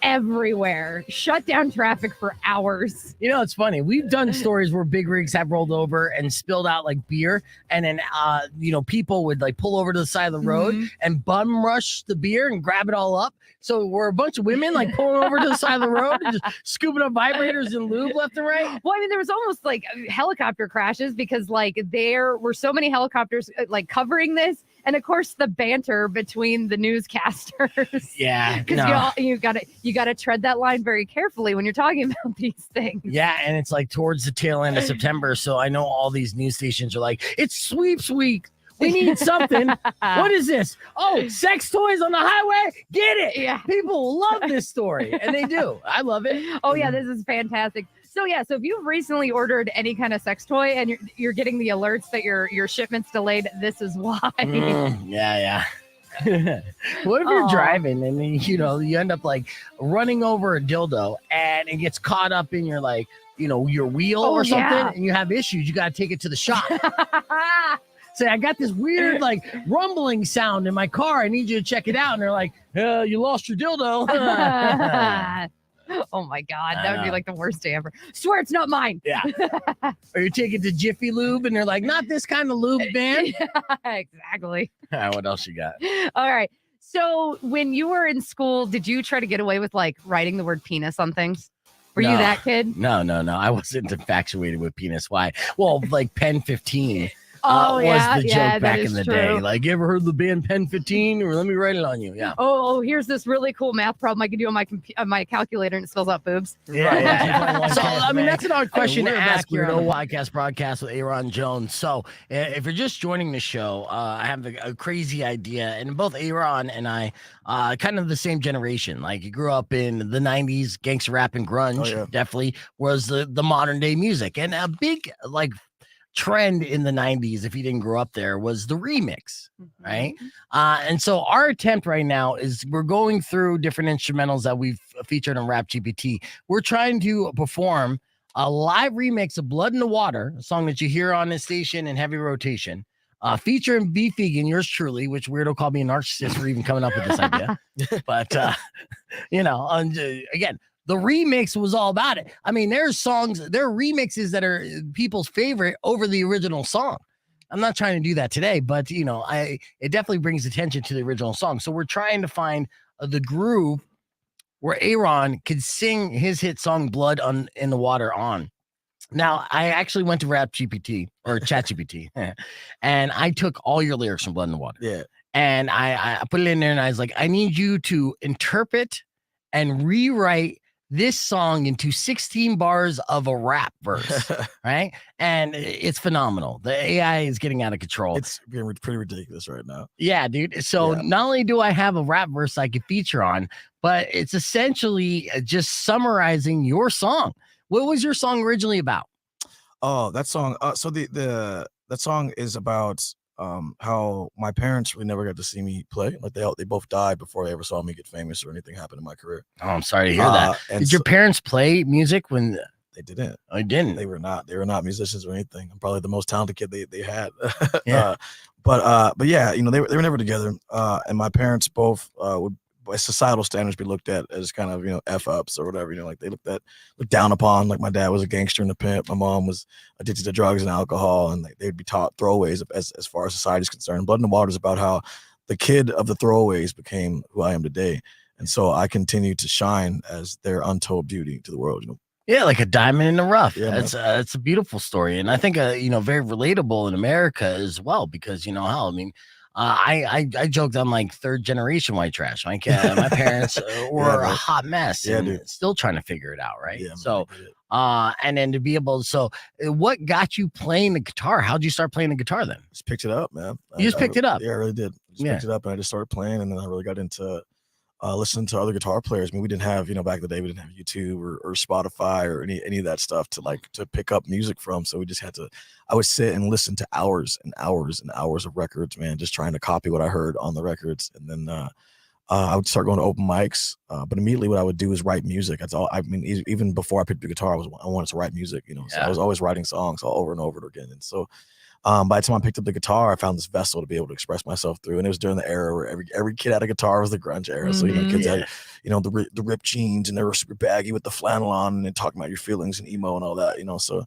everywhere, shut down traffic for hours. You know, it's funny. We've done stories where big rigs have rolled over and spilled out like beer, and then people would like pull over to the side of the road and bum rush the beer and grab it all up. So we're a bunch of women like pulling over to the side of the road and just scooping up vibrators and lube left and right. Well, I mean, there was almost like helicopter crashes because like there were so many helicopters like covering this. And of course, the banter between the newscasters. Yeah, because you gotta tread that line very carefully when you're talking about these things. Yeah, and it's like towards the tail end of September, so I know all these news stations are like, "It's sweeps week. We need something. What is this? Oh, sex toys on the highway. Get it? Yeah, people love this story, and they do. I love it. Oh yeah, this is fantastic. So yeah, so if you've recently ordered any kind of sex toy and you're getting the alerts that your shipment's delayed, this is why. Yeah. What if you're driving and then, you end up like running over a dildo and it gets caught up in your like, your wheel or something, and you have issues? You got to take it to the shop. Say, I got this weird like rumbling sound in my car. I need you to check it out. And they're like, you lost your dildo. Oh my God, that would be like the worst day ever. Swear it's not mine. Yeah. Or you take it to Jiffy Lube and they're like, not this kind of lube, man. Exactly. All right, what else you got? All right. So when you were in school, did you try to get away with like writing the word penis on things? Were you that kid? No. I wasn't infatuated with penis. Why? Well, like Pen 15. Was the joke back in the day. Like, you ever heard the band Pen 15? Or let me write it on you. Yeah. Oh, here's this really cool math problem I can do on my calculator and it spells out boobs. Yeah. So, I mean, that's an odd question to ask. Your podcast broadcast with Ayron Jones. So, if you're just joining the show, I have a crazy idea. And both Ayron and I, kind of the same generation. Like, you grew up in the 90s, gangster rap and grunge, definitely was the modern day music. And a big, like, trend in the 90s, if you didn't grow up there, was the remix, right? And so our attempt right now is we're going through different instrumentals that we've featured on Rap GPT. We're trying to perform a live remix of Blood in the Water, a song that you hear on this station in heavy rotation, featuring B. Fegan, yours truly, which weirdo called me a narcissist for even coming up with this idea. But, again, the remix was all about it. I mean, there are remixes that are people's favorite over the original song. I'm not trying to do that today, but it definitely brings attention to the original song. So we're trying to find the groove where Ayron could sing his hit song "Blood in the Water" on. Now, I actually went to Rap GPT or Chat GPT, and I took all your lyrics from "Blood in the Water." Yeah, and I put it in there, and I was like, I need you to interpret and rewrite this song into 16 bars of a rap verse, right? And it's phenomenal. The AI is getting out of control. It's being pretty ridiculous right now. Yeah, dude. So not only do I have a rap verse I could feature on, but it's essentially just summarizing your song. What was your song originally about? Oh, that song. So that song is about how my parents really never got to see me play. Like they both died before they ever saw me get famous or anything happen in my career. Oh, I'm sorry to hear that. Did your parents play music when they didn't? I didn't. They were not musicians or anything. I'm probably the most talented kid they had. Yeah. But yeah, they were never together. And my parents both would, by societal standards, be looked at as kind of f-ups or whatever. Like they looked down upon. Like my dad was a gangster and a pimp. My mom was addicted to drugs and alcohol, and they'd be taught throwaways as far as society is concerned. Blood in the Water is about how the kid of the throwaways became who I am today, and so I continue to shine as their untold beauty to the world. Yeah, like a diamond in the rough. Yeah, that's a beautiful story, and I think very relatable in America as well, because I joked I'm like third generation white trash. Like my parents were a hot mess and still trying to figure it out, right? Yeah, so and then to be able what got you playing the guitar? How'd you start playing the guitar then? Just picked it up, man. You just picked it up? Yeah, I really did. Picked it up and I just started playing, and then I really got into listening to other guitar players. I mean, we didn't have, back in the day, we didn't have YouTube or Spotify or any of that stuff to pick up music from. So we just had to, I would sit and listen to hours and hours and hours of records, man, just trying to copy what I heard on the records. And then I would start going to open mics. But immediately what I would do is write music. That's all. I mean, even before I picked the guitar, I wanted to write music, so I was always writing songs all over and over again. And so By the time I picked up the guitar, I found this vessel to be able to express myself through. And it was during the era where every kid had a guitar. It was the grunge era. So, kids had, the ripped jeans, and they were super baggy with the flannel on and talking about your feelings and emo and all that, So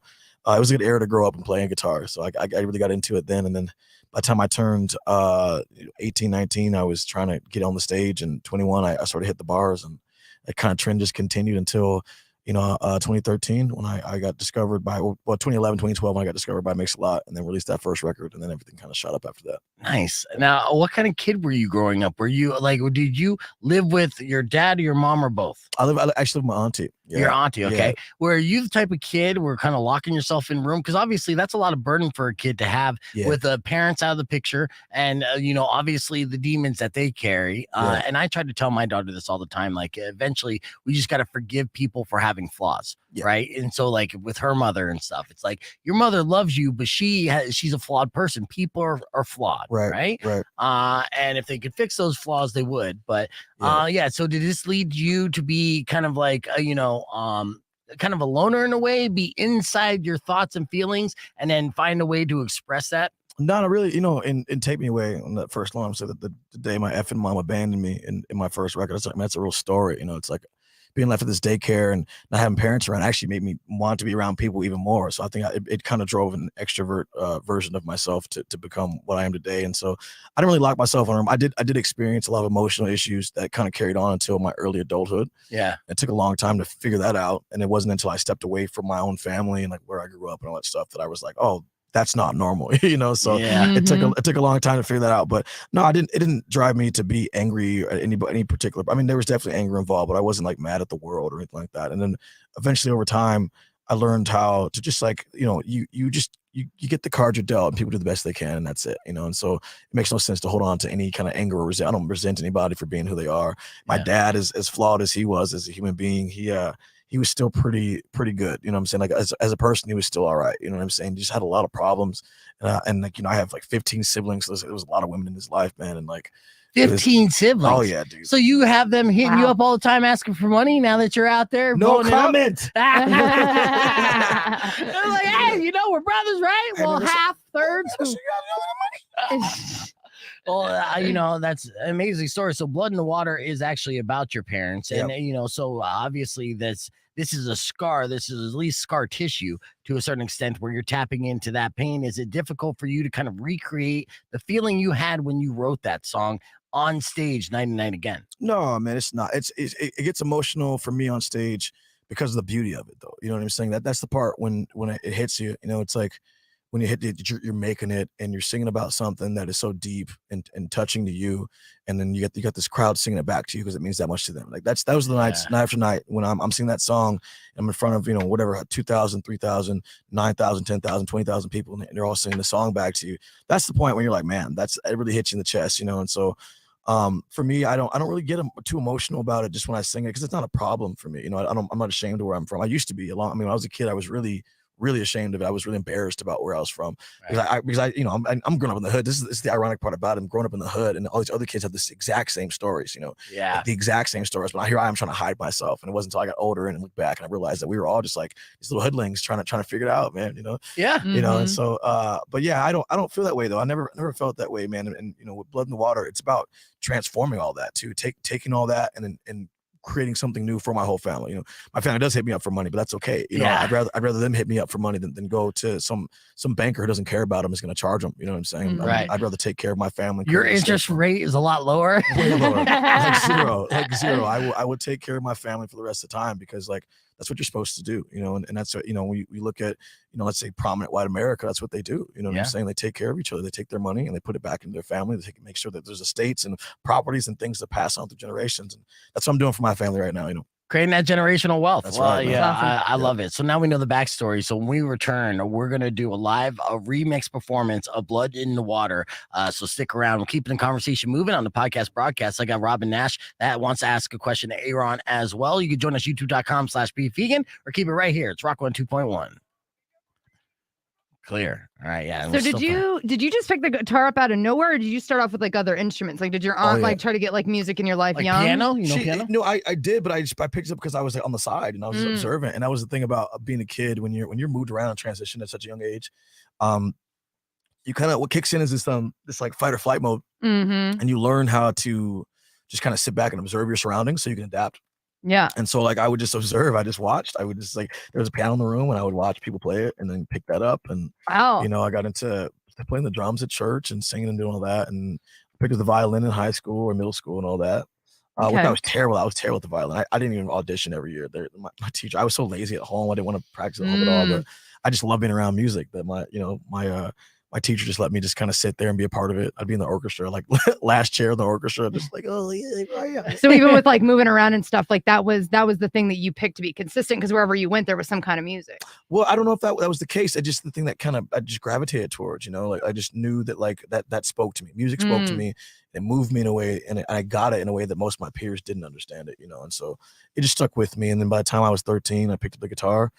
it was a good era to grow up and playing guitar. So I really got into it then. And then by the time I turned 18, 19, I was trying to get on the stage, and 21, I started to hit the bars, and that kind of trend just continued until 2013 when I got discovered by 2011, 2012 when I got discovered by Mix-a-Lot, and then released that first record, and then everything kind of shot up after that. Nice. Now, what kind of kid were you growing up? Were you did you live with your dad or your mom or both? I actually live with my auntie. Yeah. Your auntie, okay. Yeah. Were you the type of kid where kind of locking yourself in room? Because obviously that's a lot of burden for a kid to have with the parents out of the picture, and obviously the demons that they carry. And I try to tell my daughter this all the time. Like, eventually we just got to forgive people for having flaws, right? And so, like with her mother and stuff, it's like your mother loves you, but she's a flawed person. People are flawed, right? And if they could fix those flaws, they would. But so did this lead you to be kind of like kind of a loner in a way, be inside your thoughts and feelings, and then find a way to express that? Not really, and Take Me Away on that first line. So that the day my effing mom abandoned me in my first record, that's a real story. It's like being left at this daycare and not having parents around actually made me want to be around people even more. So I think it kind of drove an extrovert version of myself to become what I am today. And so I didn't really lock myself in a room. I did experience a lot of emotional issues that kind of carried on until my early adulthood. Yeah. It took a long time to figure that out. And it wasn't until I stepped away from my own family and like where I grew up and all that stuff that I was like, oh, that's not normal, so it took a long time to figure that out. But no, it didn't drive me to be angry at any particular. I mean, there was definitely anger involved, but I wasn't like mad at the world or anything like that. And then eventually over time, I learned how to just like, you get the cards you're dealt, and people do the best they can, and that's it, And so it makes no sense to hold on to any kind of anger or resent. I don't resent anybody for being who they are. My dad is as flawed as he was as a human being. He was still pretty good. You know what I'm saying? Like as a person, he was still all right. You know what I'm saying? He just had a lot of problems. And like, I have like 15 siblings. So there was a lot of women in his life, man. And like 15 siblings. Oh yeah, dude. So you have them hitting you up all the time asking for money now that you're out there? No comment. They're like, hey, we're brothers, right? Well, half, thirds. Well, that's an amazing story. So Blood in the Water is actually about your parents. And, so obviously this is a scar. This is at least scar tissue to a certain extent where you're tapping into that pain. Is it difficult for you to kind of recreate the feeling you had when you wrote that song on stage night and night again? No, man, it's not. It gets emotional for me on stage because of the beauty of it, though. You know what I'm saying? That's the part when it hits you. It's like, when you hit it, you're making it and you're singing about something that is so deep and touching to you. And then you got this crowd singing it back to you because it means that much to them. Like that was the nights, night after night, when I'm singing that song, I'm in front of, whatever, 2,000, 3,000, 9,000, 10,000, 20,000 people, and they're all singing the song back to you. That's the point when you're like, man, it really hits you in the chest, And so for me, I don't really get too emotional about it just when I sing it, because it's not a problem for me. I'm not ashamed of where I'm from. I used to be when I was a kid, I was really ashamed of it. I was really embarrassed about where I was from, because I'm growing up in the hood. This is the ironic part about it. I'm growing up in the hood, and all these other kids have this exact same stories, like the exact same stories. But here I am trying to hide myself, and it wasn't until I got older and looked back and I realized that we were all just like these little hoodlings trying to figure it out, man. And so, but yeah, I don't feel that way though. I never felt that way, man. And with Blood in the Water, it's about transforming all that too, taking all that and creating something new for my whole family. My family does hit me up for money, but that's okay. I'd rather them hit me up for money than go to some banker who doesn't care about them, is going to charge them. You know what I'm saying? Right. I'd rather take care of my family. Your interest rate is a lot lower. Way lower. like zero. I would take care of my family for the rest of the time, because like that's what you're supposed to do, and that's what, we look at, let's say prominent white America, that's what they do. You know what I'm saying? They take care of each other. They take their money and they put it back into their family. They make sure that there's estates and properties and things that pass on through generations. And that's what I'm doing for my family right now, Creating that generational wealth. That's right. Yeah, awesome. I love it. So now we know the backstory. So when we return, we're going to do a remix performance of Blood in the Water. So stick around. We're keeping the conversation moving on the podcast broadcast. I got Robin Nash that wants to ask a question to Ayron as well. You can join us youtube.com/bevegan or keep it right here. It's Rock 1 2.1. Clear. All right. Yeah. So did you just pick the guitar up out of nowhere, or did you start off with like other instruments? Like, did your aunt like try to get like music in your life like young? Piano? Piano? No, I did, but I picked it up because I was like on the side and I was observant. And that was the thing about being a kid when you're moved around and transitioned at such a young age. you kind of, what kicks in is this like fight or flight mode, and you learn how to just kind of sit back and observe your surroundings so you can adapt. Yeah. And so like I would just observe, I just watched. I would just like, there was a piano in the room and I would watch people play it and then pick that up. And Wow. you know, I got into playing the drums at church and singing and doing all that, and picked up the violin in high school or middle school and all that. Which I was terrible. I was terrible at the violin. I didn't even audition every year. My teacher, I was so lazy at home. I didn't want to practice at home at all, but I just love being around music. That my teacher just let me just kind of sit there and be a part of it. I'd be in the orchestra, like last chair in the orchestra, just like, oh yeah. So even with like moving around and stuff, like that was the thing that you picked to be consistent, because wherever you went, there was some kind of music. Well, I don't know if that was the case. I just, the thing that kind of I just gravitated towards, you know, like I just knew that like that spoke to me. Music spoke to me. It moved me in a way, and I got it in a way that most of my peers didn't understand it, you know. And so it just stuck with me. And then by the time I was 13, I picked up the guitar.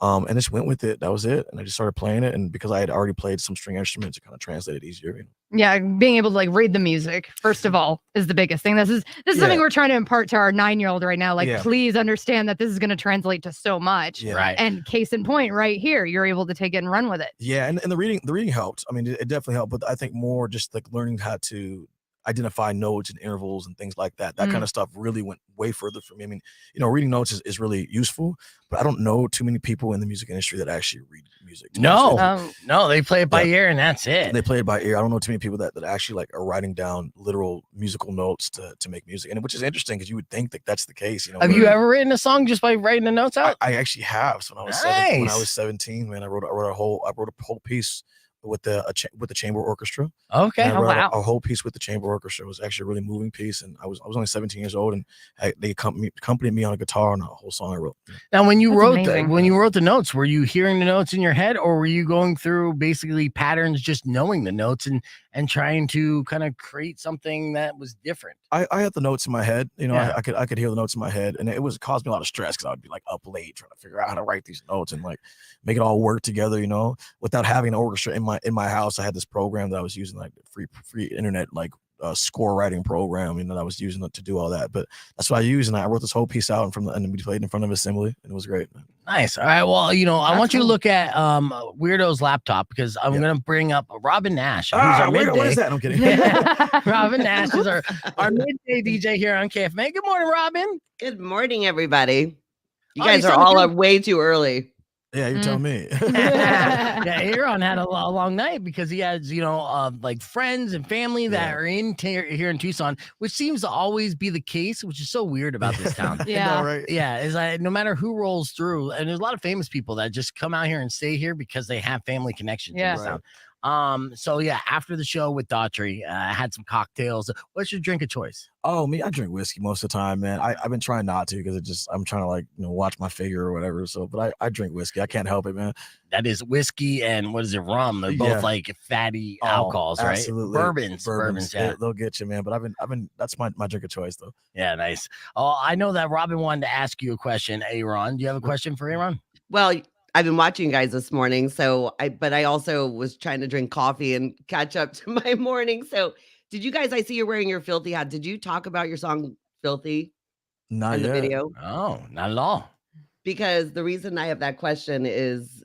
And just went with it. That was it. And I just started playing it. And because I had already played some string instruments, it kind of translated easier. You know? Yeah, being able to like read the music, first of all, is the biggest thing. This is something we're trying to impart to our 9-year-old right now. Like, please understand that this is going to translate to so much. Yeah. Right. And case in point, right here, you're able to take it and run with it. Yeah, and the reading helped. I mean, it definitely helped. But I think more just like learning how to identify notes and intervals and things like that. That kind of stuff really went way further for me. I mean, you know, reading notes is really useful, but I don't know too many people in the music industry that actually read music. No, they play it by ear and that's it. They play it by ear. I don't know too many people that actually like are writing down literal musical notes to make music, and which is interesting because you would think that that's the case. You know, have you ever written a song just by writing the notes out? I actually have. So when I was 17, man, I wrote a whole piece with the chamber orchestra. Okay. A whole piece with the chamber orchestra. It was actually a really moving piece, and I was only 17 years old, and they accompanied me on a guitar on a whole song I wrote. Now, when you wrote the notes, were you hearing the notes in your head, or were you going through basically patterns, just knowing the notes and trying to kind of create something that was different? I had the notes in my head, you know. I could hear the notes in my head, and it caused me a lot of stress because I would be like up late trying to figure out how to write these notes and like make it all work together, you know, without having an orchestra in my house. I had this program that I was using, like free internet, like score writing program, you know, that I was using to do all that. But that's what I used, and I wrote this whole piece out and we played in front of assembly, and it was great. Nice. All right. Well, you know, I want you to look at Weirdo's laptop, because I'm going to bring up Robin Nash. Who's our midday. What is that? I'm kidding. Robin Nash is our midday DJ here on KFMA. Good morning, Robin. Good morning, everybody. You guys are all way too early. Yeah, you're telling me. Yeah, Ayron had a long night because he has, you know, like friends and family that are here in Tucson, which seems to always be the case, which is so weird about this town. Yeah, right. Yeah, it's like no matter who rolls through, and there's a lot of famous people that just come out here and stay here because they have family connections in this town. So yeah, after the show with Daughtry, I had some cocktails. What's your drink of choice? Oh, me, I drink whiskey most of the time, man. I've been trying not to because I'm trying to, like, you know, watch my figure or whatever. So, but I drink whiskey. I can't help it, man. That is whiskey and what is it, rum? They're both like fatty alcohols, right? Absolutely. Bourbons. Yeah, they'll get you, man. But I've been. That's my drink of choice, though. Yeah, nice. Oh, I know that Robin wanted to ask you a question, Ayron. Do you have a question for Ayron? Well, I've been watching you guys this morning, but I also was trying to drink coffee and catch up to my morning. So did you guys, I see you're wearing your Filthy hat. Did you talk about your song Filthy in the video? Oh, not at all. Because the reason I have that question is,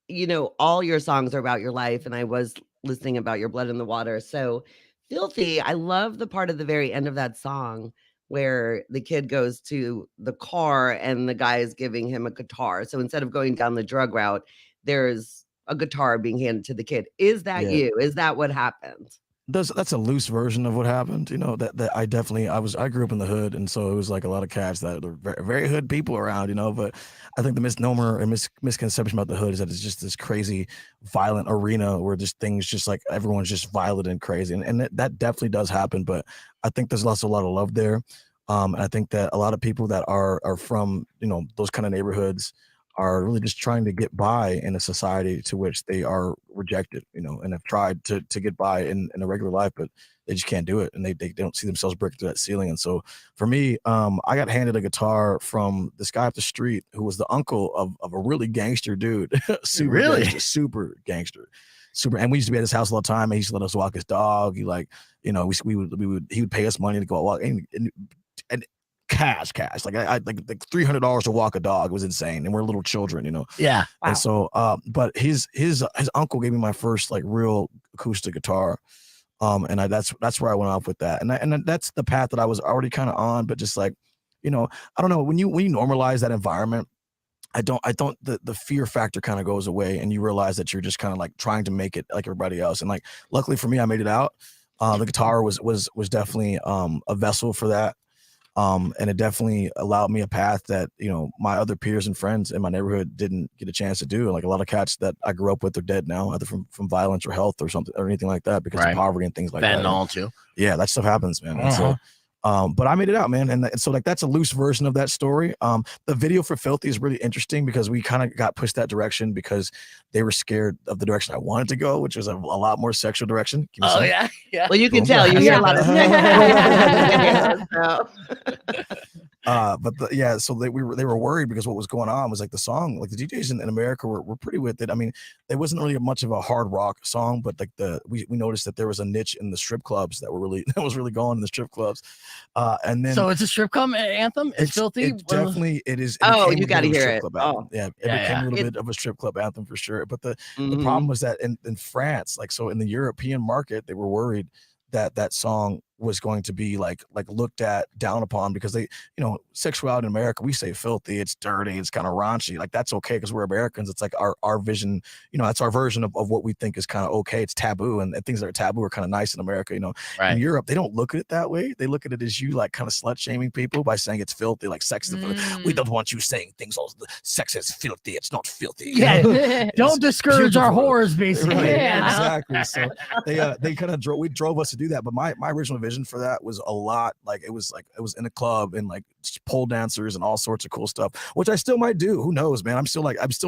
you know, all your songs are about your life, and I was listening about your blood in the water. So Filthy, I love the part at the very end of that song where the kid goes to the car and the guy is giving him a guitar. So instead of going down the drug route, there's a guitar being handed to the kid. Is that you? Is that what happened? That's a loose version of what happened. You know, that I grew up in the hood, and so it was like a lot of cats that are very, very hood people around, you know. But I think the misnomer and misconception about the hood is that it's just this crazy violent arena where just things just like everyone's just violent and crazy, and that definitely does happen. But I think there's also a lot of love there. And I think that a lot of people that are from, you know, those kind of neighborhoods are really just trying to get by in a society to which they are rejected, you know, and have tried to get by in a regular life, but they just can't do it, and they don't see themselves break through that ceiling. And so for me, I got handed a guitar from this guy up the street who was the uncle of a really gangster dude. Super gangster. And we used to be at his house all the time, and he used to let us walk his dog. He, like, you know, he would pay us money to go out walk, and cash like I like $300 to walk a dog. It was insane, and we're little children, you know. Yeah. And so but his uncle gave me my first like real acoustic guitar. That's where I went off with that. And that's the path that I was already kind of on, but just like, I don't know, when you normalize that environment, the fear factor kind of goes away, and you realize that you're just kind of like trying to make it like everybody else. And like, luckily for me, I made it out. The guitar was definitely a vessel for that. And it definitely allowed me a path that, my other peers and friends in my neighborhood didn't get a chance to do. Like a lot of cats that I grew up with are dead now, either from violence or health or something or anything like that, because of poverty and things like that. Fentanyl too. Yeah, that stuff happens, man. And so, but I made it out, man. And so like, that's a loose version of that story. The video for Filthy is really interesting because we kind of got pushed that direction because they were scared of the direction I wanted to go, which was a lot more sexual direction. Yeah. Well, you can tell you hear a lot of so they were worried because what was going on was like the song, like the DJs in America were pretty with it. I mean, it wasn't really much of a hard rock song, but like we noticed that there was a niche in the strip clubs that was really going in the strip clubs. And then so it's a strip club anthem. It's Filthy. It is. Oh, you got to hear it. Yeah, it became a little bit of a strip club anthem for sure. But the problem was that in France, like, so in the European market, they were worried that song was going to be like looked at down upon because they, sexuality in America, we say filthy, it's dirty, it's kind of raunchy. Like, that's okay because we're Americans. It's like our vision, that's our version of what we think is kind of okay. It's taboo, and things that are taboo are kind of nice in America. In Europe, they don't look at it that way. They look at it as you like kind of slut shaming people by saying it's filthy, like sex is we don't want you saying things all sex is filthy, it's not filthy. Don't discourage our whores, basically. Exactly. So they kind of drove us to do that. But my original vision for that was a lot, like it was in a club and like pole dancers and all sorts of cool stuff, which I still might do. Who knows, man? I'm still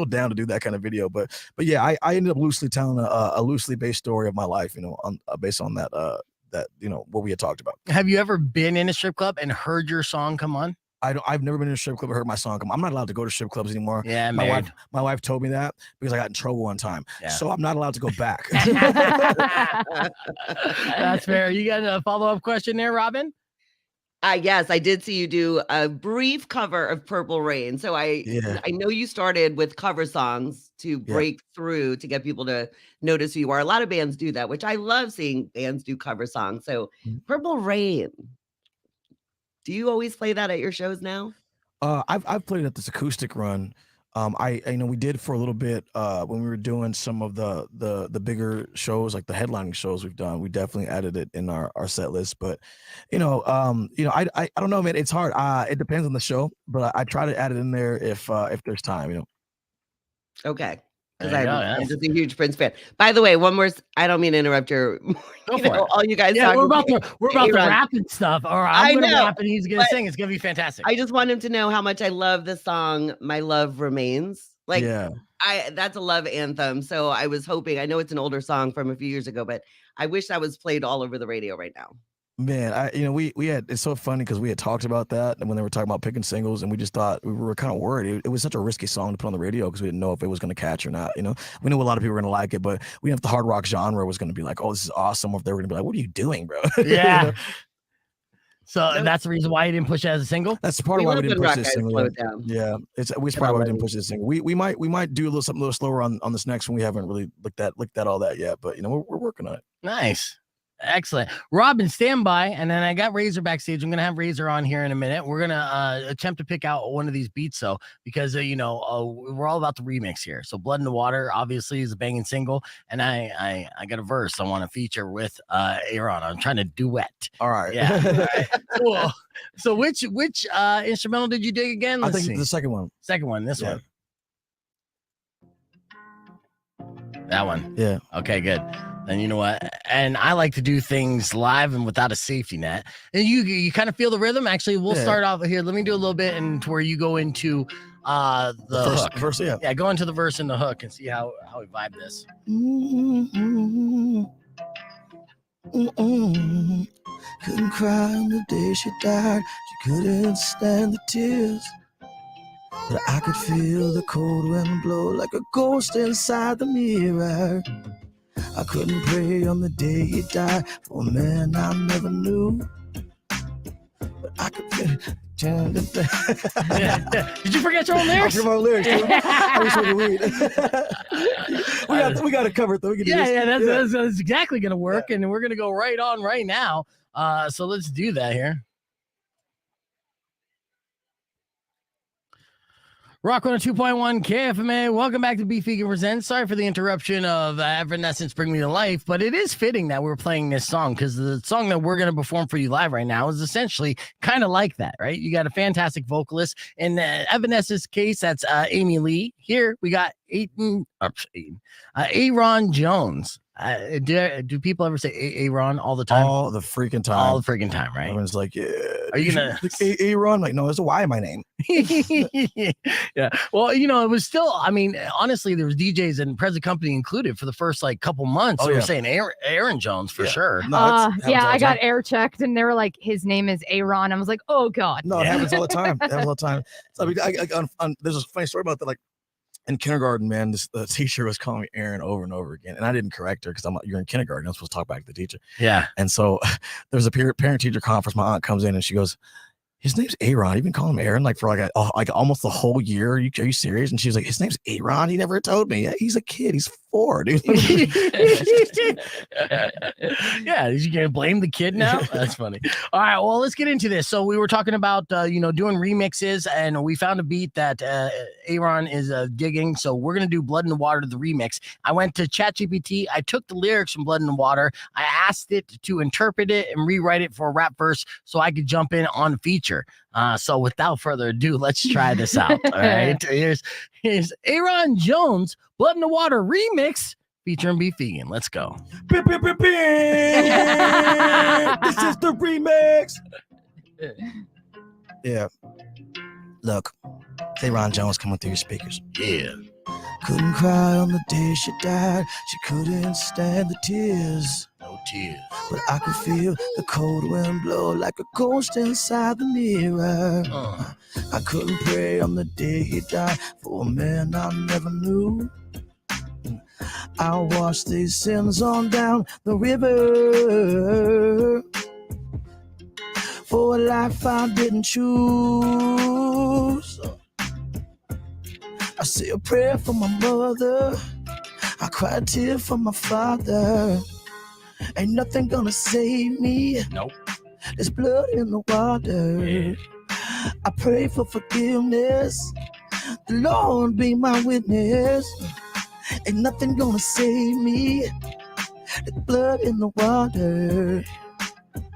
down to do that kind of video. But yeah, I ended up loosely telling a loosely based story of my life, based on that what we had talked about. Have you ever been in a strip club and heard your song come on? I've never been in a strip club or heard my song come. I'm not allowed to go to strip clubs anymore. Yeah, my wife told me that because I got in trouble one time. Yeah. So I'm not allowed to go back. That's fair. You got a follow-up question there, Robin? Yes, I did see you do a brief cover of Purple Rain. So I know you started with cover songs to break through to get people to notice who you are. A lot of bands do that, which I love seeing bands do cover songs. So Purple Rain. Do you always play that at your shows now? I've played at this acoustic run. We did for a little bit when we were doing some of the bigger shows, like the headlining shows we've done. We definitely added it in our set list. But I don't know, man. It's hard. It depends on the show, but I try to add it in there if there's time. Okay. I'm just a huge Prince fan. By the way, one more. I don't mean to interrupt your. All you guys. Yeah, we're about to rap and stuff. Or I'm gonna rap and he's gonna sing. It's gonna be fantastic. I just want him to know how much I love the song "My Love Remains." Like, that's a love anthem. So I was hoping. I know it's an older song from a few years ago, but I wish that was played all over the radio right now. Man, we had, it's so funny because we had talked about that and when they were talking about picking singles, and we just thought, we were kind of worried. It was such a risky song to put on the radio because we didn't know if it was going to catch or not. We knew a lot of people were going to like it, but we didn't know if the hard rock genre was going to be like, oh, this is awesome, or if they were going to be like, what are you doing, bro? Yeah. So that's the reason why you didn't push it as a single. That's part of why we didn't push this single. Yeah, it's probably why we didn't push this single. We might do something a little slower on this next one. We haven't really looked at all that yet, but we're working on it. Nice. Excellent. Robin, stand by. And then I got Razor backstage. I'm going to have Razor on here in a minute. We're going to attempt to pick out one of these beats, though, because, we're all about the remix here. So Blood in the Water, obviously, is a banging single. And I got a verse I want to feature with Ayron. I'm trying to duet. All right. Yeah. All right. Cool. So which instrumental did you dig again? Let's see. The second one. Second one. This one. That one. Yeah. Okay, good. And you know what? And I like to do things live and without a safety net. And you kind of feel the rhythm. Actually, we'll start off here. Let me do a little bit and to where you go into the verse. Yeah. Yeah, go into the verse and the hook and see how we vibe this. Couldn't cry on the day she died. She couldn't stand the tears. But I could feel the cold wind blow like a ghost inside the mirror. I couldn't pray on the day he died for a man I never knew. But I could pray Did you forget your own lyrics? I forgot my lyrics, dude. I was smoking weed. we got it covered, though. We can do this. That's exactly going to work, and we're going to go right on right now. So let's do that here. Rock 102.1 KFMA. Welcome back to Beef Vegan Presents. Sorry for the interruption of Evanescence Bring Me to Life, but it is fitting that we're playing this song because the song that we're going to perform for you live right now is essentially kind of like that, right? You got a fantastic vocalist. In Evanescence's case, that's Amy Lee. Here we got Ayron Jones. Do people ever say Ayron all the time? All the freaking time. All the freaking time, right? Everyone's like, yeah. Are you gonna Ayron? Like, no, there's a Y in my name. Yeah. Well, it was still. I mean, honestly, there was DJs and present company included for the first couple months. They were saying Ayron Jones for sure. No, I got air checked and they were like, his name is Ayron. I was like, oh god. No, it happens all the time. So, there's a funny story about that. Like, in kindergarten, man, the teacher was calling me Aaron over and over again, and I didn't correct her because I'm like, you're in kindergarten, I'm supposed to talk back to the teacher. Yeah. And so there's a parent-teacher conference. My aunt comes in and she goes, his name's Ayron. You've been calling him Aaron for almost the whole year. Are you serious? And she was like, his name's Ayron. He never told me. Yeah, he's a kid. He's 4, dude. Yeah, you gonna blame the kid now? That's funny. All right, well, let's get into this. So we were talking about doing remixes, and we found a beat that Ayron is digging. So we're gonna do Blood in the Water, the remix. I went to ChatGPT. I took the lyrics from Blood in the Water. I asked it to interpret it and rewrite it for a rap verse so I could jump in on feature. So without further ado, let's try this out. All right, here's Ayron Jones, Blood in the Water remix featuring Beef Vegan. Let's go. This is the remix. Yeah. Look, Ayron Jones coming through your speakers. Yeah. Couldn't cry on the day she died. She couldn't stand the tears. No tears. But I could feel the cold wind blow like a ghost inside the mirror. I couldn't pray on the day he died for a man I never knew. I'll wash these sins on down the river for a life I didn't choose. I say a prayer for my mother. I cry a tear for my father. Ain't nothing gonna save me. Nope. There's blood in the water. Yeah. I pray for forgiveness. The Lord be my witness. Ain't nothing gonna save me. There's blood in the water.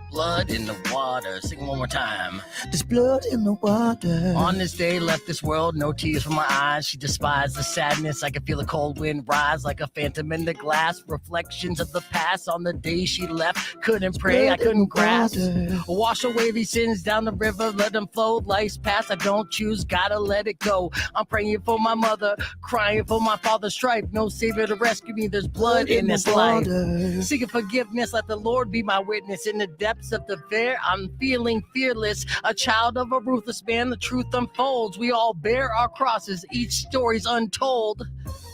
Blood in the water. Sing one more time. There's blood in the water. On this day, left this world, no tears from my eyes. She despised the sadness. I could feel the cold wind rise like a phantom in the glass. Reflections of the past on the day she left. Couldn't pray, I couldn't grasp. Wash away these sins down the river, let them flow. Life's past, I don't choose, gotta let it go. I'm praying for my mother, crying for my father's strife. No savior to rescue me, there's blood in this life. Seeking forgiveness, let the Lord be my witness. In the depths of the fair, I'm feeling fearless. A child of a ruthless man, the truth unfolds. We all bear our crosses, each story's untold.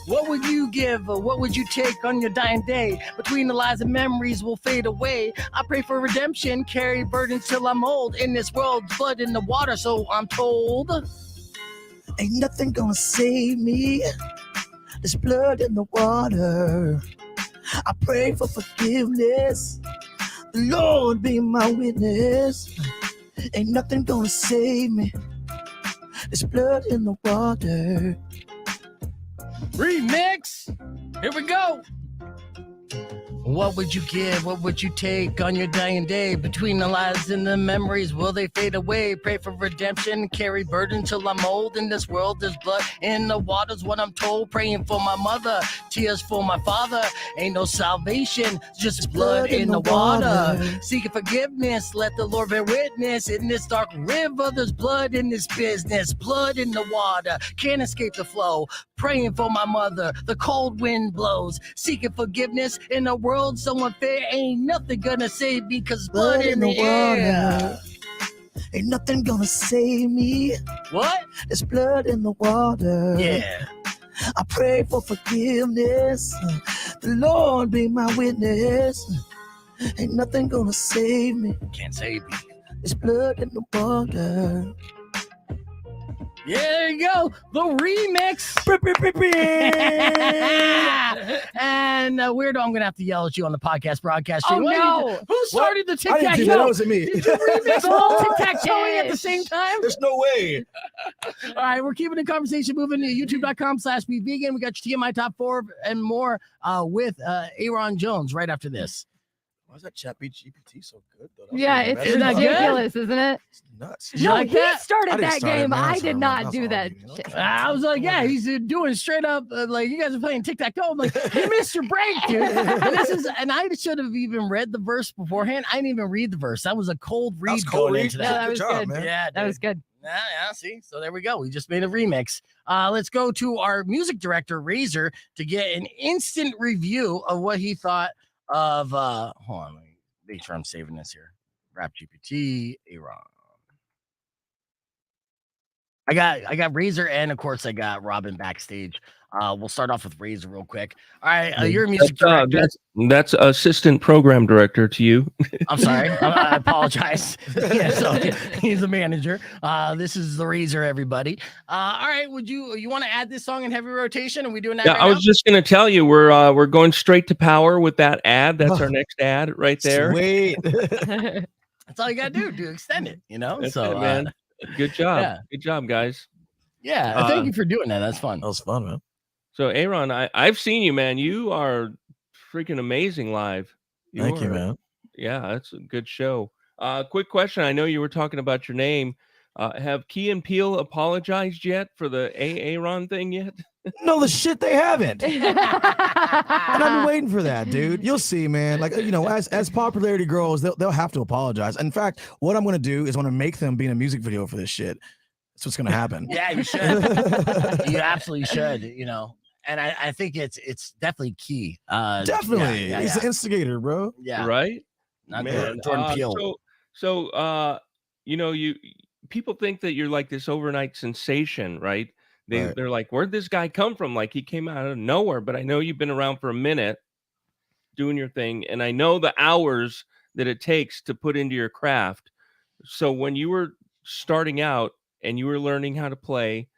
What would you give, or what would you take on your dying day? Between the lies and memories will fade away. I pray for redemption, carry burdens till I'm old. In this world, blood in the water, so I'm told. Ain't nothing gonna save me. There's blood in the water. I pray for forgiveness. The Lord be my witness. Ain't nothing gonna save me. There's blood in the water. Remix. Here we go. What would you give? What would you take on your dying day? Between the lies and the memories, will they fade away? Pray for redemption, carry burden till I'm old. In this world, there's blood in the water's what I'm told. Praying for my mother, tears for my father. Ain't no salvation, just blood in the water. Seeking forgiveness, let the Lord bear witness. In this dark river, there's blood in this business. Blood in the water, can't escape the flow. Praying for my mother, the cold wind blows. Seeking forgiveness in a world so unfair, ain't nothing gonna save me, cause blood in the air. Ain't nothing gonna save me. What? There's blood in the water. Yeah. I pray for forgiveness. The Lord be my witness. Ain't nothing gonna save me. Can't save me. It's blood in the water. Yeah, there you go. The remix. And Weirdo, I'm going to have to yell at you on the podcast broadcast. Oh, no. Who started the I tic didn't tac do that. That toe? wasn't me. Did you remix the whole tic tac toeing at the same time? There's no way. All right, we're keeping the conversation moving to youtube.com/bevegan. We got your TMI top 4 and more with Ayron Jones right after this. Why is that ChatGPT so good, though? Yeah, it's ridiculous, isn't it? It's nuts. You No, like he that? started I didn't that start it, game. man. I That's did all not right. do that That's all shit. I was like, yeah, he's doing straight up like you guys are playing tic tac toe. I'm like, you missed your break, dude. And I should have even read the verse beforehand. I didn't even read the verse. That was a cold read was cold going read. into Yeah, that. that was good. man. Yeah, That was good. Yeah, see. So there we go. We just made a remix. Let's go to our music director, Razor, to get an instant review of what he thought of hold on, let me make sure I'm saving this here. Rap GPT, Ayron. I got Razor, and of course I got Robin backstage. We'll start off with Razor real quick. All right, you're a music director. That's assistant program director to you. I'm sorry. I apologize. Yeah, so he's a manager. This is the Razor, everybody. All right, would you want to add this song in heavy rotation? Are we doing that? Yeah, right I was now? just going to tell you we're going straight to power with that ad. That's our next ad right there. Sweet. That's all you gotta do to extend it. That's so it, man. Good job. yeah. Good job, guys. Yeah, thank you for doing that. That's fun. That was fun, man. So, Ayron, I've seen you, man. You are freaking amazing live. Thank you, man. Yeah, that's a good show. Quick question. I know you were talking about your name. Have Key and Peele apologized yet for the Ayron thing yet? No, the shit they haven't. And I've been waiting for that, dude. You'll see, man. Like, as popularity grows, they'll have to apologize. In fact, what I'm gonna do is I'm gonna make them be in a music video for this shit. That's what's gonna happen. Yeah, you should. You absolutely should. And I think it's definitely Key. Definitely. Yeah, He's the instigator, bro. yeah. Right? Not Man, Jordan Peele. You people think that you're like this overnight sensation, right? Right. They're like, where'd this guy come from? Like he came out of nowhere, but I know you've been around for a minute doing your thing, and I know the hours that it takes to put into your craft. So when you were starting out and you were learning how to play,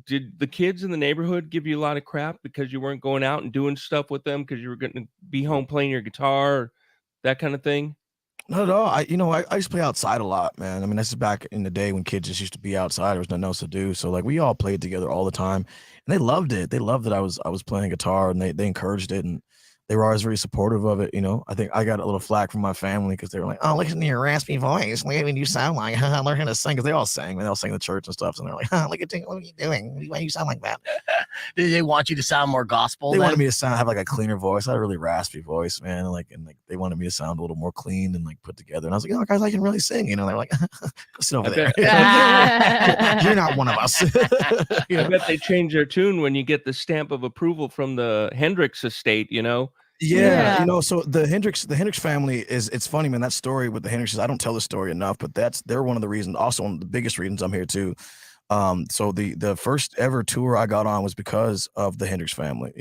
did the kids in the neighborhood give you a lot of crap because you weren't going out and doing stuff with them because you were going to be home playing your guitar, that kind of thing? Not at all. I used to play outside a lot, man. I mean, this is back in the day when kids just used to be outside. There was nothing else to do. So like we all played together all the time, and they loved it. They loved that I was playing guitar, and they encouraged it, and they were always very supportive of it. I think I got a little flack from my family because they were like, "Oh, listen to your raspy voice. Look at you sound like learn how to sing." Because they all sang, man. They all sang in the church and stuff. So they're like, "Look at you. What are you doing? Why do you sound like that?" Did they want you to sound more gospel? They wanted me to have like a cleaner voice. I had a really raspy voice, man. And they wanted me to sound a little more clean and like put together. And I was like, "Oh, guys, I can really sing." They're like, "Go sit over there. You're not one of us." I bet they change their tune when you get the stamp of approval from the Hendrix estate. Yeah, so the Hendrix family it's funny, man. That story with the Hendrixes, I don't tell the story enough, but they're one of the reasons, also one of the biggest reasons I'm here too. So the first ever tour I got on was because of the Hendrix family,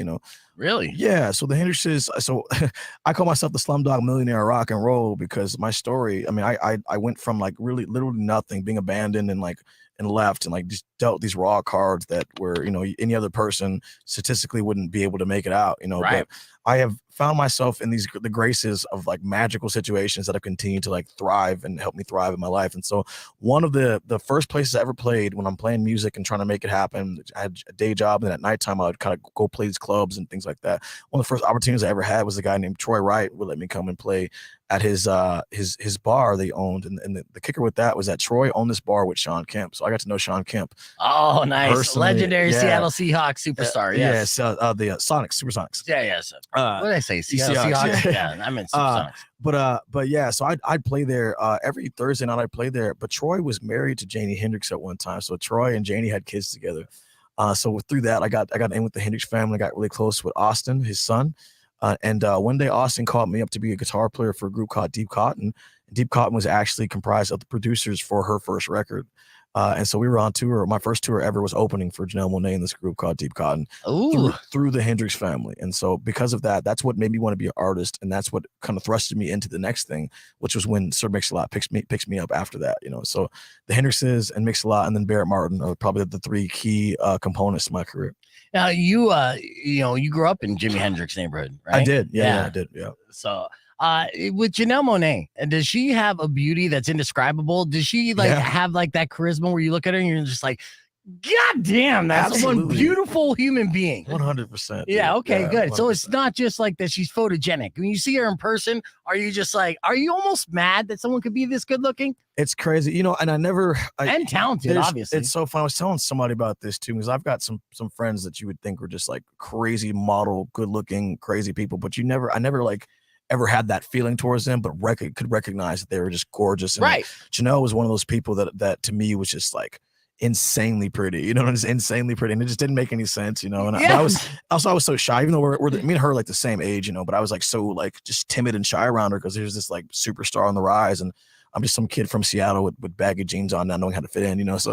Really? Yeah. So the Hendrixes, so I call myself the Slumdog Millionaire of rock and roll because my story, I mean, I went from like really literally nothing, being abandoned and left and like just dealt these raw cards that were, any other person statistically wouldn't be able to make it out, Right. But I have found myself in the graces of like magical situations that have continued to like thrive and help me thrive in my life. And so one of the first places I ever played when I'm playing music and trying to make it happen, I had a day job, and at nighttime I would kind of go play these clubs and things like that. One of the first opportunities I ever had was a guy named Troy Wright would let me come and play at his bar they owned. And the kicker with that was that Troy owned this bar with Sean Kemp. So I got to know Sean Kemp. Oh, nice. Personally, Legendary yeah. Seattle Seahawks superstar. Yes. Yes. The Sonics, Supersonics. Yeah, yes. What did I say? Seattle Seahawks, Seahawks? yeah. Yeah, I meant Supersonics. But yeah, so I'd play there every Thursday night. I'd play there. But Troy was married to Janie Hendrix at one time, so Troy and Janie had kids together. So through that, I got in with the Hendrix family. I got really close with Austin, his son. And one day Austin called me up to be a guitar player for a group called Deep Cotton. Deep Cotton was actually comprised of the producers for her first record. And so we were on tour. My first tour ever was opening for Janelle Monáe in this group called Deep Cotton through the Hendrix family. And so because of that, that's what made me want to be an artist. And that's what kind of thrusted me into the next thing, which was when Sir Mix-a-Lot picks me up after that, you know. So the Hendrixes and Mix-a-Lot and then Barrett Martin are probably the three key components to my career. Now you grew up in Jimi Hendrix neighborhood, right? I did. Yeah, I did. Yeah. So with Janelle Monáe, does she have a beauty that's indescribable? Does she have like that charisma where you look at her and you're just like, God damn, that's one beautiful human being. 100%. Yeah, okay, good. 100%. So it's not just like that she's photogenic. When you see her in person, are you almost mad that someone could be this good looking? It's crazy, you know, and and talented, obviously. It's so fun. I was telling somebody about this too, because I've got some friends that you would think were just like crazy model, good looking, crazy people, but I never like ever had that feeling towards them, but could recognize that they were just gorgeous. And right. Janelle was one of those people that to me was just like insanely pretty, you know, just insanely pretty, and it just didn't make any sense, you know. And I was so shy, even though we're me and her like the same age, you know, but I was like so like just timid and shy around her because there's this like superstar on the rise, and I'm just some kid from Seattle with baggy jeans on, not knowing how to fit in, you know. So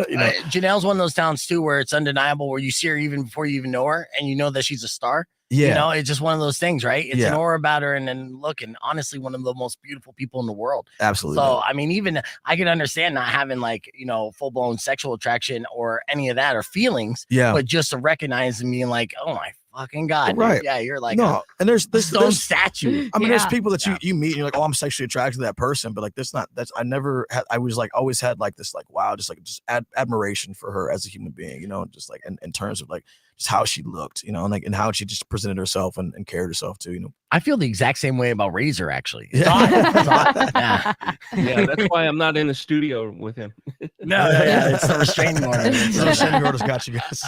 you know, Janelle's one of those talents too, where it's undeniable, where you see her even before you even know her, and you know that she's a star. Yeah, you know, it's just one of those things, right? It's an aura about her, and then look, and honestly, one of the most beautiful people in the world. Absolutely. So, I mean, even I can understand not having like, you know, full blown sexual attraction or any of that or feelings. Yeah. But just to recognize and being like, oh my fucking God. Right. Dude. Yeah, you're like and there's stone statue. I mean, there's people that you meet and you're like, oh, I'm sexually attracted to that person, but like I was like always had like this like wow, just admiration for her as a human being, you know, just like in terms of like just how she looked, you know, and like and how she just presented herself and carried herself too, you know. I feel the exact same way about Razor, actually. Yeah, that's why I'm not in the studio with him. No, it's the restraining order. The restraining order's got you guys.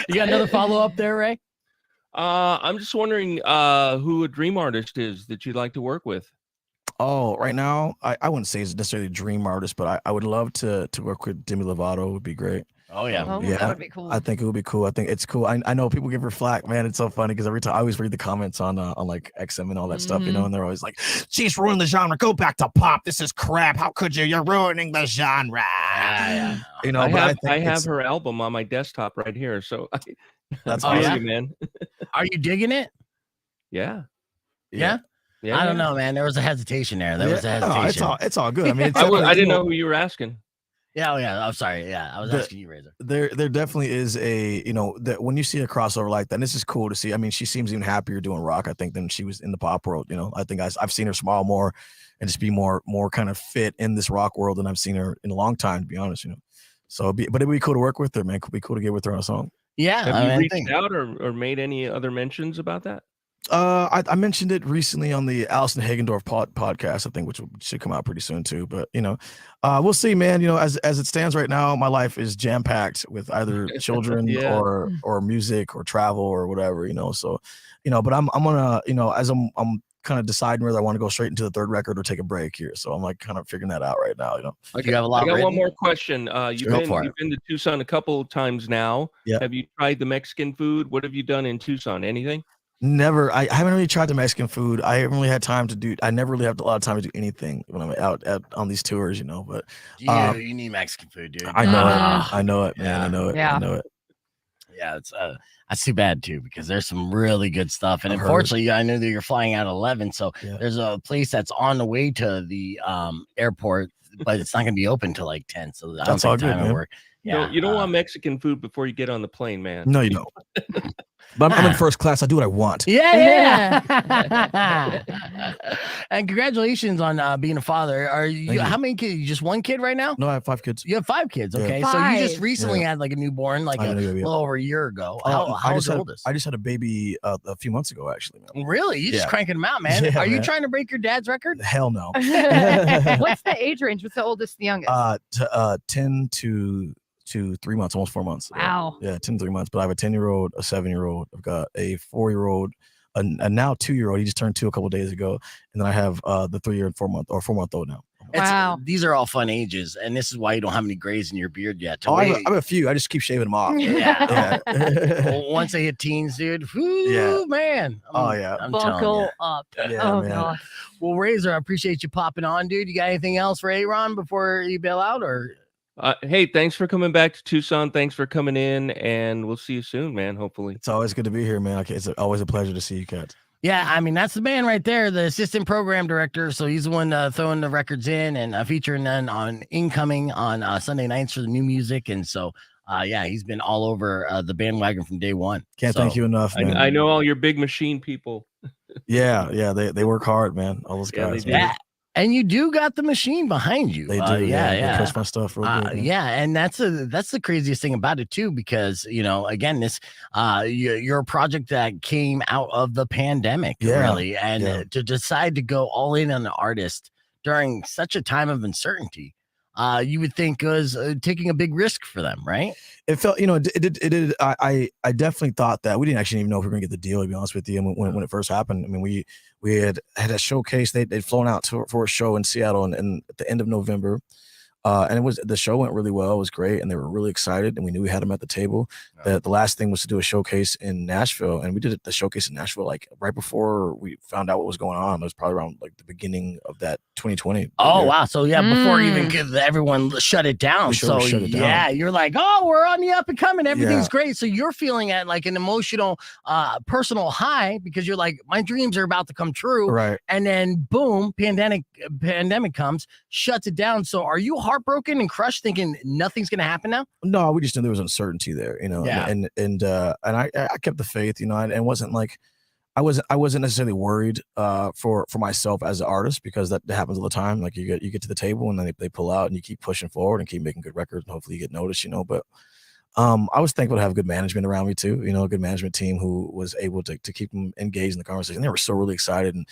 You got another follow up there, Ray? I'm just wondering who a dream artist is that you'd like to work with. Oh, right now, I wouldn't say it's necessarily a dream artist, but I would love to work with Demi Lovato. Would be great. Oh yeah, that would be cool. I think it would be cool. I think it's cool. I know people give her flack, man. It's so funny because every time I always read the comments on like XM and all that stuff, you know, and they're always like, "She's ruined the genre. Go back to pop. This is crap. How could you? You're ruining the genre." You know, I have her album on my desktop right here, so that's awesome, man. Are you digging it? Yeah. I don't know, man. There was a hesitation there. No, it's all good. I mean, I didn't know who you were asking. Yeah. I'm sorry. Yeah, I was asking you, Razor. There definitely is a, you know, that when you see a crossover like that, and this is cool to see. I mean, she seems even happier doing rock, I think, than she was in the pop world. You know, I think I've seen her smile more and just be more kind of fit in this rock world than I've seen her in a long time, to be honest. You know, so but it'd be cool to work with her, man. It'd be cool to get with her on a song. Yeah. Have you reached out or made any other mentions about that? I mentioned it recently on the Allison Hagendorf podcast, I think, which should come out pretty soon too. But you know, we'll see, man. You know, as it stands right now, my life is jam packed with either children or music or travel or whatever. You know, so you know, but I'm gonna, you know, as I'm kind of deciding whether I want to go straight into the third record or take a break here. So I'm like kind of figuring that out right now. You know, I got one more question. You've been to Tucson a couple of times now. Yeah. Have you tried the Mexican food? What have you done in Tucson? Anything? Never. I haven't really tried the Mexican food. I haven't really had time to do. I never really have a lot of time to do anything when I'm out on these tours, you know. But you need Mexican food, dude. I know it. I know it, man. Yeah. I know it. Yeah. I know it. Yeah, it's that's too bad too, because there's some really good stuff. And unfortunately, I know that you're flying out at 11, so there's a place that's on the way to the airport, but it's not going to be open till like 10. So I don't think time will work. Yeah, you don't want Mexican food before you get on the plane, man. No, you don't. But I'm in first class. I do what I want. Yeah. And congratulations on being a father. Are you? How many kids? You just one kid right now? No, I have 5 kids. You have 5 kids. Okay, Yeah. so you just recently had like a newborn, like a little over a year ago. How's the oldest? I just had a baby a few months ago, actually. Man. Really? You just cranking them out, man. Yeah, Are you trying to break your dad's record? Hell no. What's the age range? What's the oldest, the youngest? 10 to 3 months, almost 4 months. Wow. Yeah, 10 to 3 months. But I have a 10-year-old, a 7-year-old. I've got a 4-year-old, a now 2-year-old. He just turned 2 a couple of days ago, and then I have the 3-year and 4-month-old now. Wow. These are all fun ages, and this is why you don't have any grays in your beard yet. I have a few. I just keep shaving them off. Yeah. Well, once they hit teens, dude. Man. I'm Buckle up. Yeah, oh man. God. Well, Razor, I appreciate you popping on, dude. You got anything else for Ayron before you bail out, or? Hey, thanks for coming back to Tucson. Thanks for coming in, and we'll see you soon, man. Hopefully. It's always good to be here, man. Okay, it's always a pleasure to see you, Kat. Yeah, I mean, that's the man right there, the assistant program director. So he's the one throwing the records in and featuring them on incoming on Sunday nights for the new music. And so, yeah, he's been all over the bandwagon from day one. Can't thank you enough, man. I know all your big machine people. Yeah, they work hard, man. All those guys. Yeah. And you do got the machine behind you. They do. Yeah. They push my stuff real good. Yeah, and that's the craziest thing about it too, because again, this you're a project that came out of the pandemic, really, and to decide to go all in on the artist during such a time of uncertainty, you would think was taking a big risk for them, right? It felt, it did. I definitely thought that. We didn't actually even know if we were gonna get the deal, to be honest with you. And when it first happened, I mean, we had a showcase. They'd flown out for a show in Seattle, and at the end of November. And the show went really well. It was great, and they were really excited, and we knew we had them at the table. The last thing was to do a showcase in Nashville, and we did the showcase in Nashville like right before we found out what was going on. It was probably around like the beginning of that 2020. Oh wow! So yeah, before even everyone shut it down. Yeah, you're like, oh, we're on the up and coming. Everything's great. So you're feeling at like an emotional, personal high because you're like, my dreams are about to come true. Right. And then boom, pandemic comes, shuts it down. So are you heartbroken and crushed, thinking nothing's gonna happen now? No, we just knew there was uncertainty there, Yeah. And I kept the faith, and it wasn't like I wasn't necessarily worried for myself as an artist, because that happens all the time. Like you get to the table and then they pull out, and you keep pushing forward and keep making good records, and hopefully you get noticed, But I was thankful to have good management around me too, a good management team who was able to keep them engaged in the conversation. They were so really excited. And,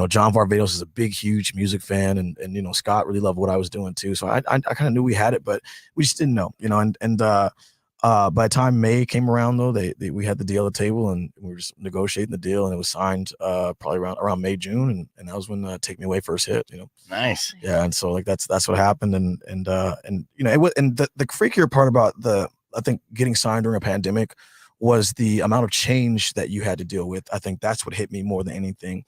John Varvatos is a big, huge music fan. And Scott really loved what I was doing too. So I kind of knew we had it, but we just didn't know, by the time May came around though, we had the deal at the table, and we were just negotiating the deal, and it was signed probably around May, June. And that was when Take Me Away first hit, Nice. Yeah. And so like, that's what happened. And it was, and the freakier part about I think getting signed during a pandemic was the amount of change that you had to deal with. I think that's what hit me more than anything.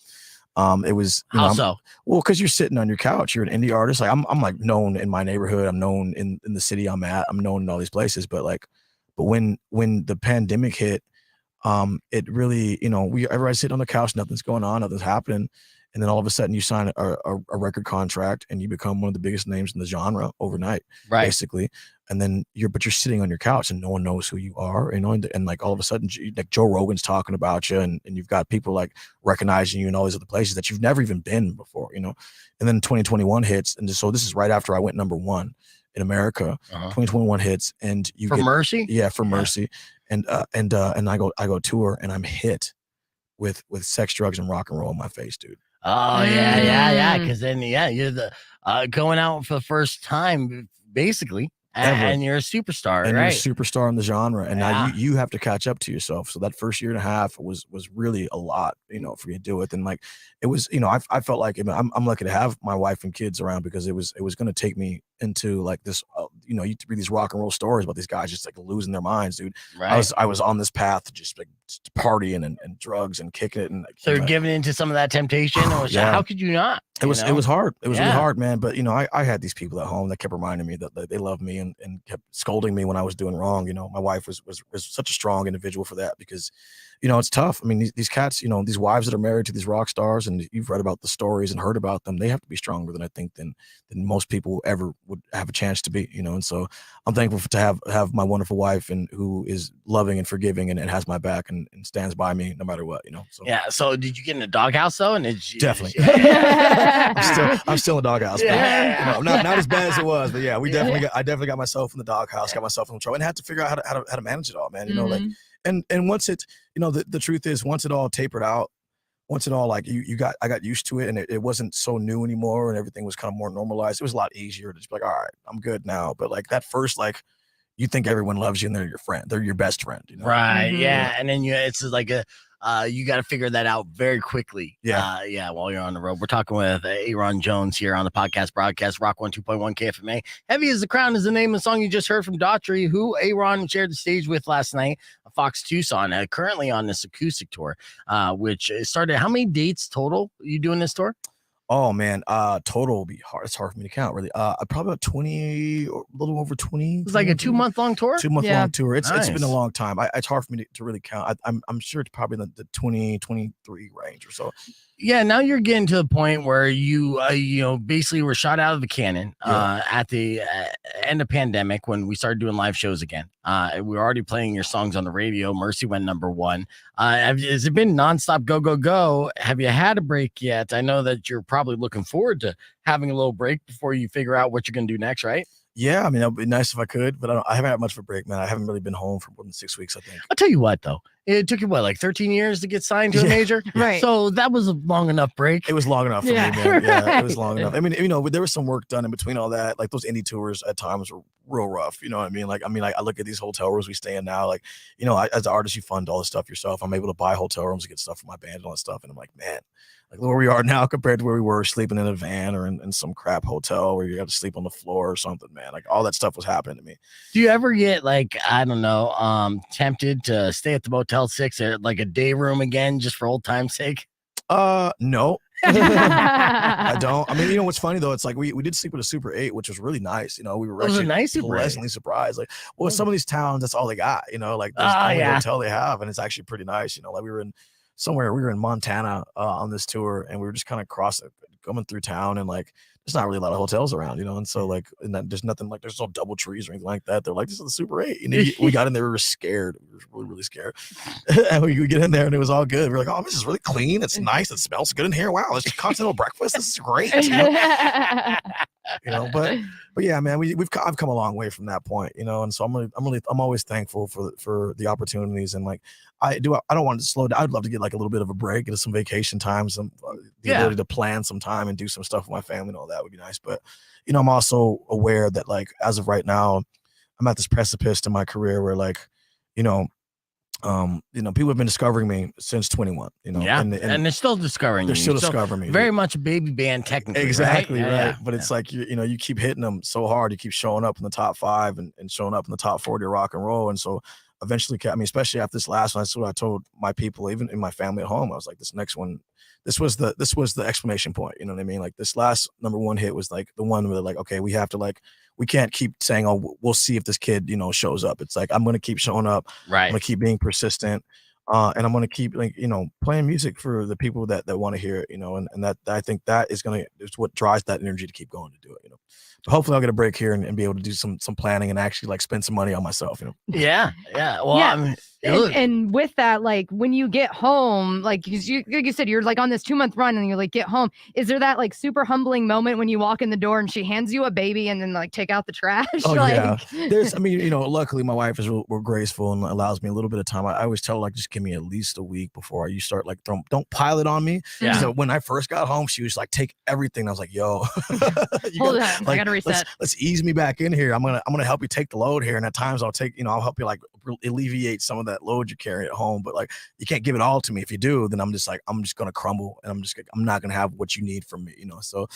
It was so? Well, because you're sitting on your couch, you're an indie artist. Like I'm like known in my neighborhood. I'm known in the city I'm at. I'm known in all these places. But when the pandemic hit, it really, everybody's sitting on the couch, nothing's going on, nothing's happening. And then all of a sudden you sign a record contract, and you become one of the biggest names in the genre overnight, basically. And then you're sitting on your couch, and no one knows who you are, and like all of a sudden, like Joe Rogan's talking about you, and you've got people like recognizing you in all these other places that you've never even been before, And then 2021 hits, and so this is right after I went #1 in America. 2021 hits, and you for Mercy, for Mercy, and I go tour, and I'm hit with sex, drugs, and rock and roll in my face, dude. Oh yeah. Because then you're the going out for the first time, basically. And you're a superstar, and right? You're a superstar in the genre, and now you have to catch up to yourself. So that first year and a half was really a lot, for you to deal with. And like it was, I felt like I'm lucky to have my wife and kids around, because it was going to take me into like this, you read these rock and roll stories about these guys just like losing their minds, dude. Right. I was on this path, just like partying and drugs and kicking it, and so giving into some of that temptation. Or how could you not? It was hard. It was really hard, man. But I had these people at home that kept reminding me that they love me, and kept scolding me when I was doing wrong. My wife was such a strong individual for that, because it's tough. I mean, these cats, these wives that are married to these rock stars, and you've read about the stories and heard about them, they have to be stronger than I think than most people ever would have a chance to be, and so I'm thankful to have my wonderful wife, and who is loving and forgiving, and has my back, and stands by me no matter what, so. Yeah. So did you get in a doghouse though? And definitely. I'm still in the doghouse. Yeah. Not as bad as it was, but yeah, I definitely got myself in the doghouse, got myself in trouble, and had to figure out how to manage it all, man. Like, and once it, the truth is, once it all tapered out, once it all like I got used to it, and it wasn't so new anymore, and everything was kind of more normalized. It was a lot easier to just be like, all right, I'm good now. But like that first, like, you think everyone loves you, and they're your friend, they're your best friend, Right. Yeah. And then it's like you got to figure that out very quickly. Yeah. While you're on the road. We're talking with Ayron Jones here on the podcast broadcast, Rock 102.1 KFMA. Heavy as the Crown is the name of the song you just heard from Daughtry, who Ayron shared the stage with last night, Fox Tucson, currently on this acoustic tour, which started. How many dates total are you doing this tour? Oh man, total will be hard. It's hard for me to count really. Probably about 20 or a little over 20. It's like a 2-month long tour. 2-month long tour. It's been a Nice. long time. It's hard for me to really count. I'm sure it's probably the 20, 23 range or so. Yeah, now you're getting to the point where you basically were shot out of the cannon at the end of pandemic when we started doing live shows again. We were already playing your songs on the radio. Mercy went #1. Has it been nonstop go, go, go? Have you had a break yet? I know that you're probably looking forward to having a little break before you figure out what you're going to do next, right? Yeah, I mean, it'd be nice if I could, but I haven't had much of a break, man. I haven't really been home for more than 6 weeks, I think. I'll tell you what, though. It took you, like 13 years to get signed to a major? Right. So that was a long enough break. It was long enough for me, man. Yeah, it was long enough. I mean, there was some work done in between all that. Like those indie tours at times were real rough. You know what I mean? Like, I look at these hotel rooms we stay in now. Like, as an artist, you fund all this stuff yourself. I'm able to buy hotel rooms to get stuff for my band and all that stuff. And I'm like, man, like where we are now compared to where we were sleeping in a van or in some crap hotel where you have to sleep on the floor or something, man. Like all that stuff was happening to me. Do you ever get tempted to stay at the Motel 6 at like a day room again just for old time's sake? No. I don't. I mean, what's funny though? It's like we did sleep with a Super 8, which was really nice. We were actually nice pleasantly surprised. Like, well, some of these towns, that's all they got. Like that's the only hotel they have, and it's actually pretty nice. Like we were in Montana on this tour, and we were just kind of coming through town, and like there's not really a lot of hotels around, and so like, there's nothing like there's no Doubletrees or anything like that. They're like, this is the Super 8. We got in there, we were scared. We were really, really scared. And we get in there, and it was all good. We were like, oh, this is really clean. It's nice. It smells good in here. Wow, it's continental breakfast. This is great. But yeah, man, I've come a long way from that point, and so I'm always thankful for the opportunities, and like I don't want to slow down. I'd love to get like a little bit of a break, get some vacation time, the ability to plan some time and do some stuff with my family and all that would be nice. But I'm also aware that like as of right now, I'm at this precipice in my career where like, people have been discovering me since 21, and they're still discovering they're still discovering me. Very much a baby band technically. Exactly. Right. Yeah. But it's like, you keep hitting them so hard, you keep showing up in the top 5 and showing up in the top 40 of rock and roll. And so eventually, I mean, especially after this last one, that's what I told my people, even in my family at home. I was like, this next one, this was the exclamation point. You know what I mean? Like this last #1 hit was like the one where they're like, okay, we have to like, we can't keep saying, oh, we'll see if this kid, shows up. It's like, I'm going to keep showing up. Right. I'm going to keep being persistent. And I'm going to keep like, playing music for the people that want to hear it, and that I think that is what drives that energy to keep going to do it, But hopefully I'll get a break here and be able to do some planning and actually like spend some money on myself, Yeah. Well, Yeah. I mean, and with that, like when you get home, like you said, you're like on this 2-month run and you're like, get home. Is there that like super humbling moment when you walk in the door and she hands you a baby and then like take out the trash? Oh, like, yeah. Luckily my wife is real graceful and allows me a little bit of time. I always tell her like, just give me at least a week before you start like don't pile it on me. Yeah. So when I first got home, she was like, take everything. I was like, yo, hold on, I gotta reset. Let's ease me back in here. I'm gonna help you take the load here. And at times I'll help you like alleviate some of that load you carry at home, but like you can't give it all to me. If you do, then I'm just gonna crumble and I'm not gonna have what you need from me, So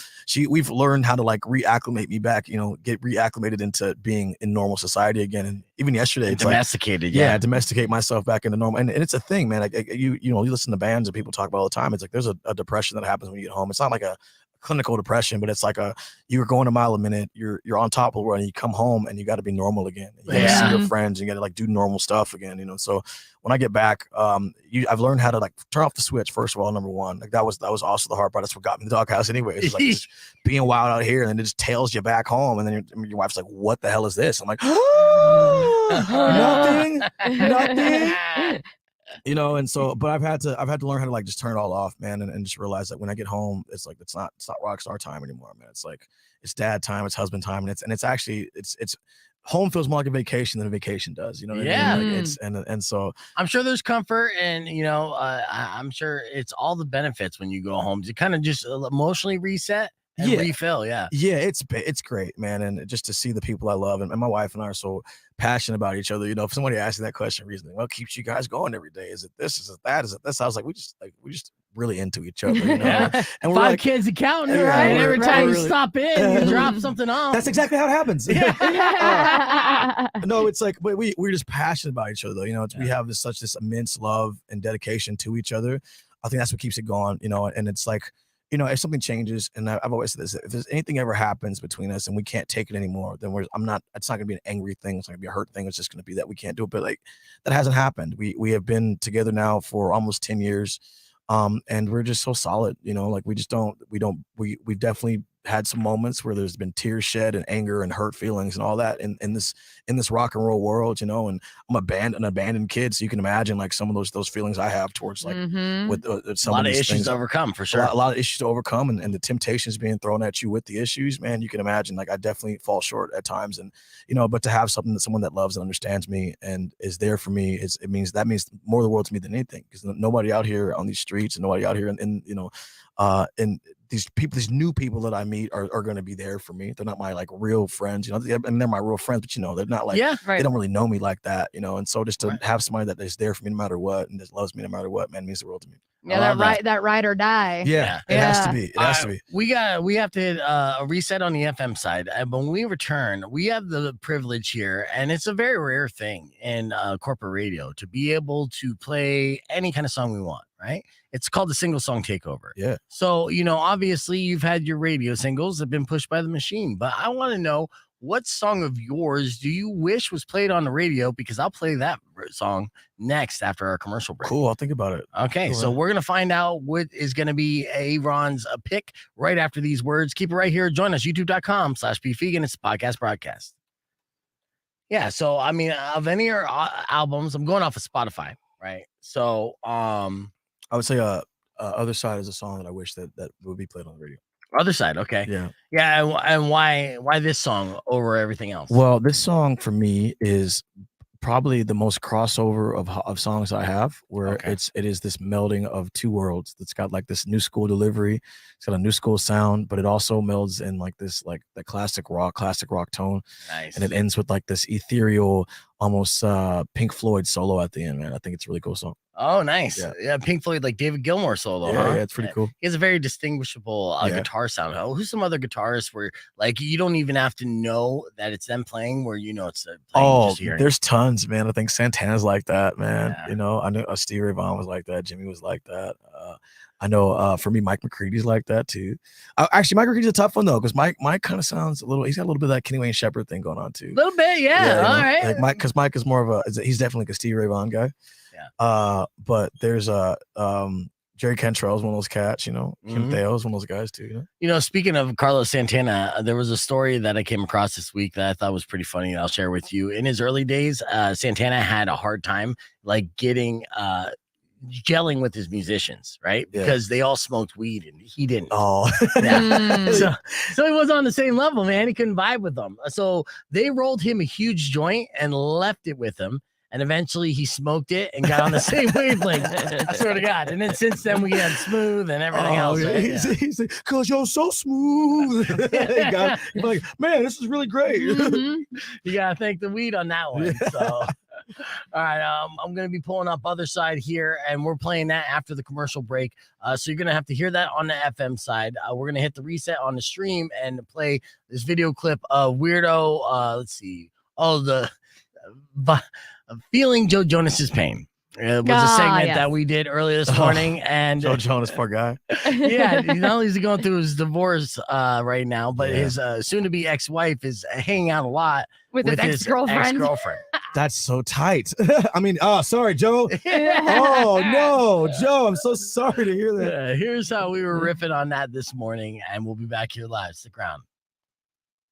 we've learned how to like reacclimate me back, get reacclimated into being in normal society again. And even yesterday, it's domesticated, like, domesticate myself back into normal. And it's a thing, man. Like you listen to bands and people talk about all the time. It's like there's a depression that happens when you get home. It's not like a clinical depression, but it's like you're going a mile a minute, you're on top of the world, and you come home and you got to be normal again. You got to see your friends, you got to like do normal stuff again, So when I get back, I've learned how to like turn off the switch. First of all, #1, like that was also the hard part. That's what got me in the doghouse anyway. It's like just being wild out here, and then it just tails you back home, and then your wife's like, "What the hell is this?" I'm like, nothing. And so, but I've had to learn how to like just turn it all off, man, and just realize that when I get home, it's like it's not rockstar time anymore, man. It's like it's dad time, it's husband time, and it's actually home feels more like a vacation than a vacation does, What I mean? Like it's and so I'm sure there's comfort, and I'm sure it's all the benefits when you go home to kind of just emotionally reset. And refill, yeah, it's great, man, and just to see the people I love, and my wife and I are so passionate about each other. If somebody asked me that question recently, what keeps you guys going every day? Is it this? Is it that? Is it this? I was like, we just really into each other, Yeah. And we're 5 kids accounting, yeah, right? Every time you stop in, you drop something off. That's exactly how it happens. No, it's like we're just passionate about each other, though. We have this immense love and dedication to each other. I think that's what keeps it going, and it's like. you know, if something changes, and I've always said this, if there's anything ever happens between us and we can't take it anymore, then it's not going to be an angry thing. It's not going to be a hurt thing. It's just going to be that we can't do it. But like, that hasn't happened. We have been together now for almost 10 years. And we're just so solid, you know, like we've definitely had some moments where there's been tears shed and anger and hurt feelings and all that in this rock and roll world, you know. And I'm an abandoned kid, so you can imagine like some of those feelings I have towards like with some a lot of these issues things. to overcome, for sure. A lot of issues to overcome, and the temptations being thrown at you with the issues, man. You can imagine, like, I definitely fall short at times, and you know, but to have someone that loves and understands me and is there for me, it means more of the world to me than anything, because nobody out here on these streets and nobody out here in you know, in these new people that I meet are going to be there for me. They're not my like real friends, you know, and they're my real friends, but you know, they're not like, they don't really know me like that, you know. And so just to have somebody that is there for me no matter what and just loves me no matter what, man, means the world to me. Yeah, that ride or die. Yeah, it has to be. It has to be. We have to hit a reset on the FM side. And when we return, we have the privilege here, and it's a very rare thing in corporate radio to be able to play any kind of song we want, right? It's called the single song takeover. Yeah. So, you know, obviously you've had your radio singles that have been pushed by the machine, but I want to know, what song of yours do you wish was played on the radio? Because I'll play that song next after our commercial break. Cool. I'll think about it. Okay. Cool, so we're going to find out what is going to be Ayron's pick right after these words. Keep it right here. Join us, youtube.com/BeFegan. It's a podcast broadcast. Yeah. So, I mean, of any of our albums, I'm going off of Spotify, right? So, I would say Other Side is a song that I wish that would be played on the radio. Other Side, okay. Yeah. And why this song over everything else? Well, this song for me is probably the most crossover of songs I have, where it is this melding of two worlds that's got like this new school delivery. It's got a new school sound, but it also melds in like this, like the classic rock tone. Nice. And it ends with like this ethereal, almost Pink Floyd solo at the end, man. I think it's a really cool song. Oh, nice. Yeah, Pink Floyd, like David Gilmour solo, huh? Yeah, it's pretty cool. He has a very distinguishable guitar sound. Who's some other guitarists where like you don't even have to know that it's them playing, where you know it's playing? There's tons, man. I think Santana's like that, man. You know, I know Stevie Ray Vaughan was like that. Jimmy was like that. I know for me, Mike McCready's like that too. Actually, Mike McCready's a tough one though, because Mike kind of sounds he's got a little bit of that Kenny Wayne Shepherd thing going on too. A little bit, yeah. All right. Like Mike is more of he's definitely like a Stevie Ray Vaughan guy. Yeah. But there's Jerry Cantrell's one of those cats, you know. Kim Theo's one of those guys too. You know? You know, speaking of Carlos Santana, there was a story that I came across this week that I thought was pretty funny, and I'll share with you. In his early days, Santana had a hard time like getting gelling with his musicians, right? Because they all smoked weed and he didn't. Oh, so he was on the same level, man. He couldn't vibe with them. So they rolled him a huge joint and left it with him. And eventually he smoked it and got on the same wavelength. I swear to God. And then since then we had Smooth and everything else. Right? He's like, cause you're so smooth. You're like, man, this is really great. You gotta thank the weed on that one. So all right, I'm gonna be pulling up Other Side here, and we're playing that after the commercial break. So you're gonna have to hear that on the FM side. We're gonna hit the reset on the stream and play this video clip of Weirdo. Let's see. Feeling Joe Jonas's Pain. It was a segment that we did earlier this morning, and Joe Jonas, poor guy. Yeah, not only is he going through his divorce right now, but his soon-to-be ex-wife is hanging out a lot with his ex-girlfriend. That's so tight. I mean, sorry, Joe. Oh no, Joe, I'm so sorry to hear that. Here's how we were riffing on that this morning, and we'll be back here live. Stick around.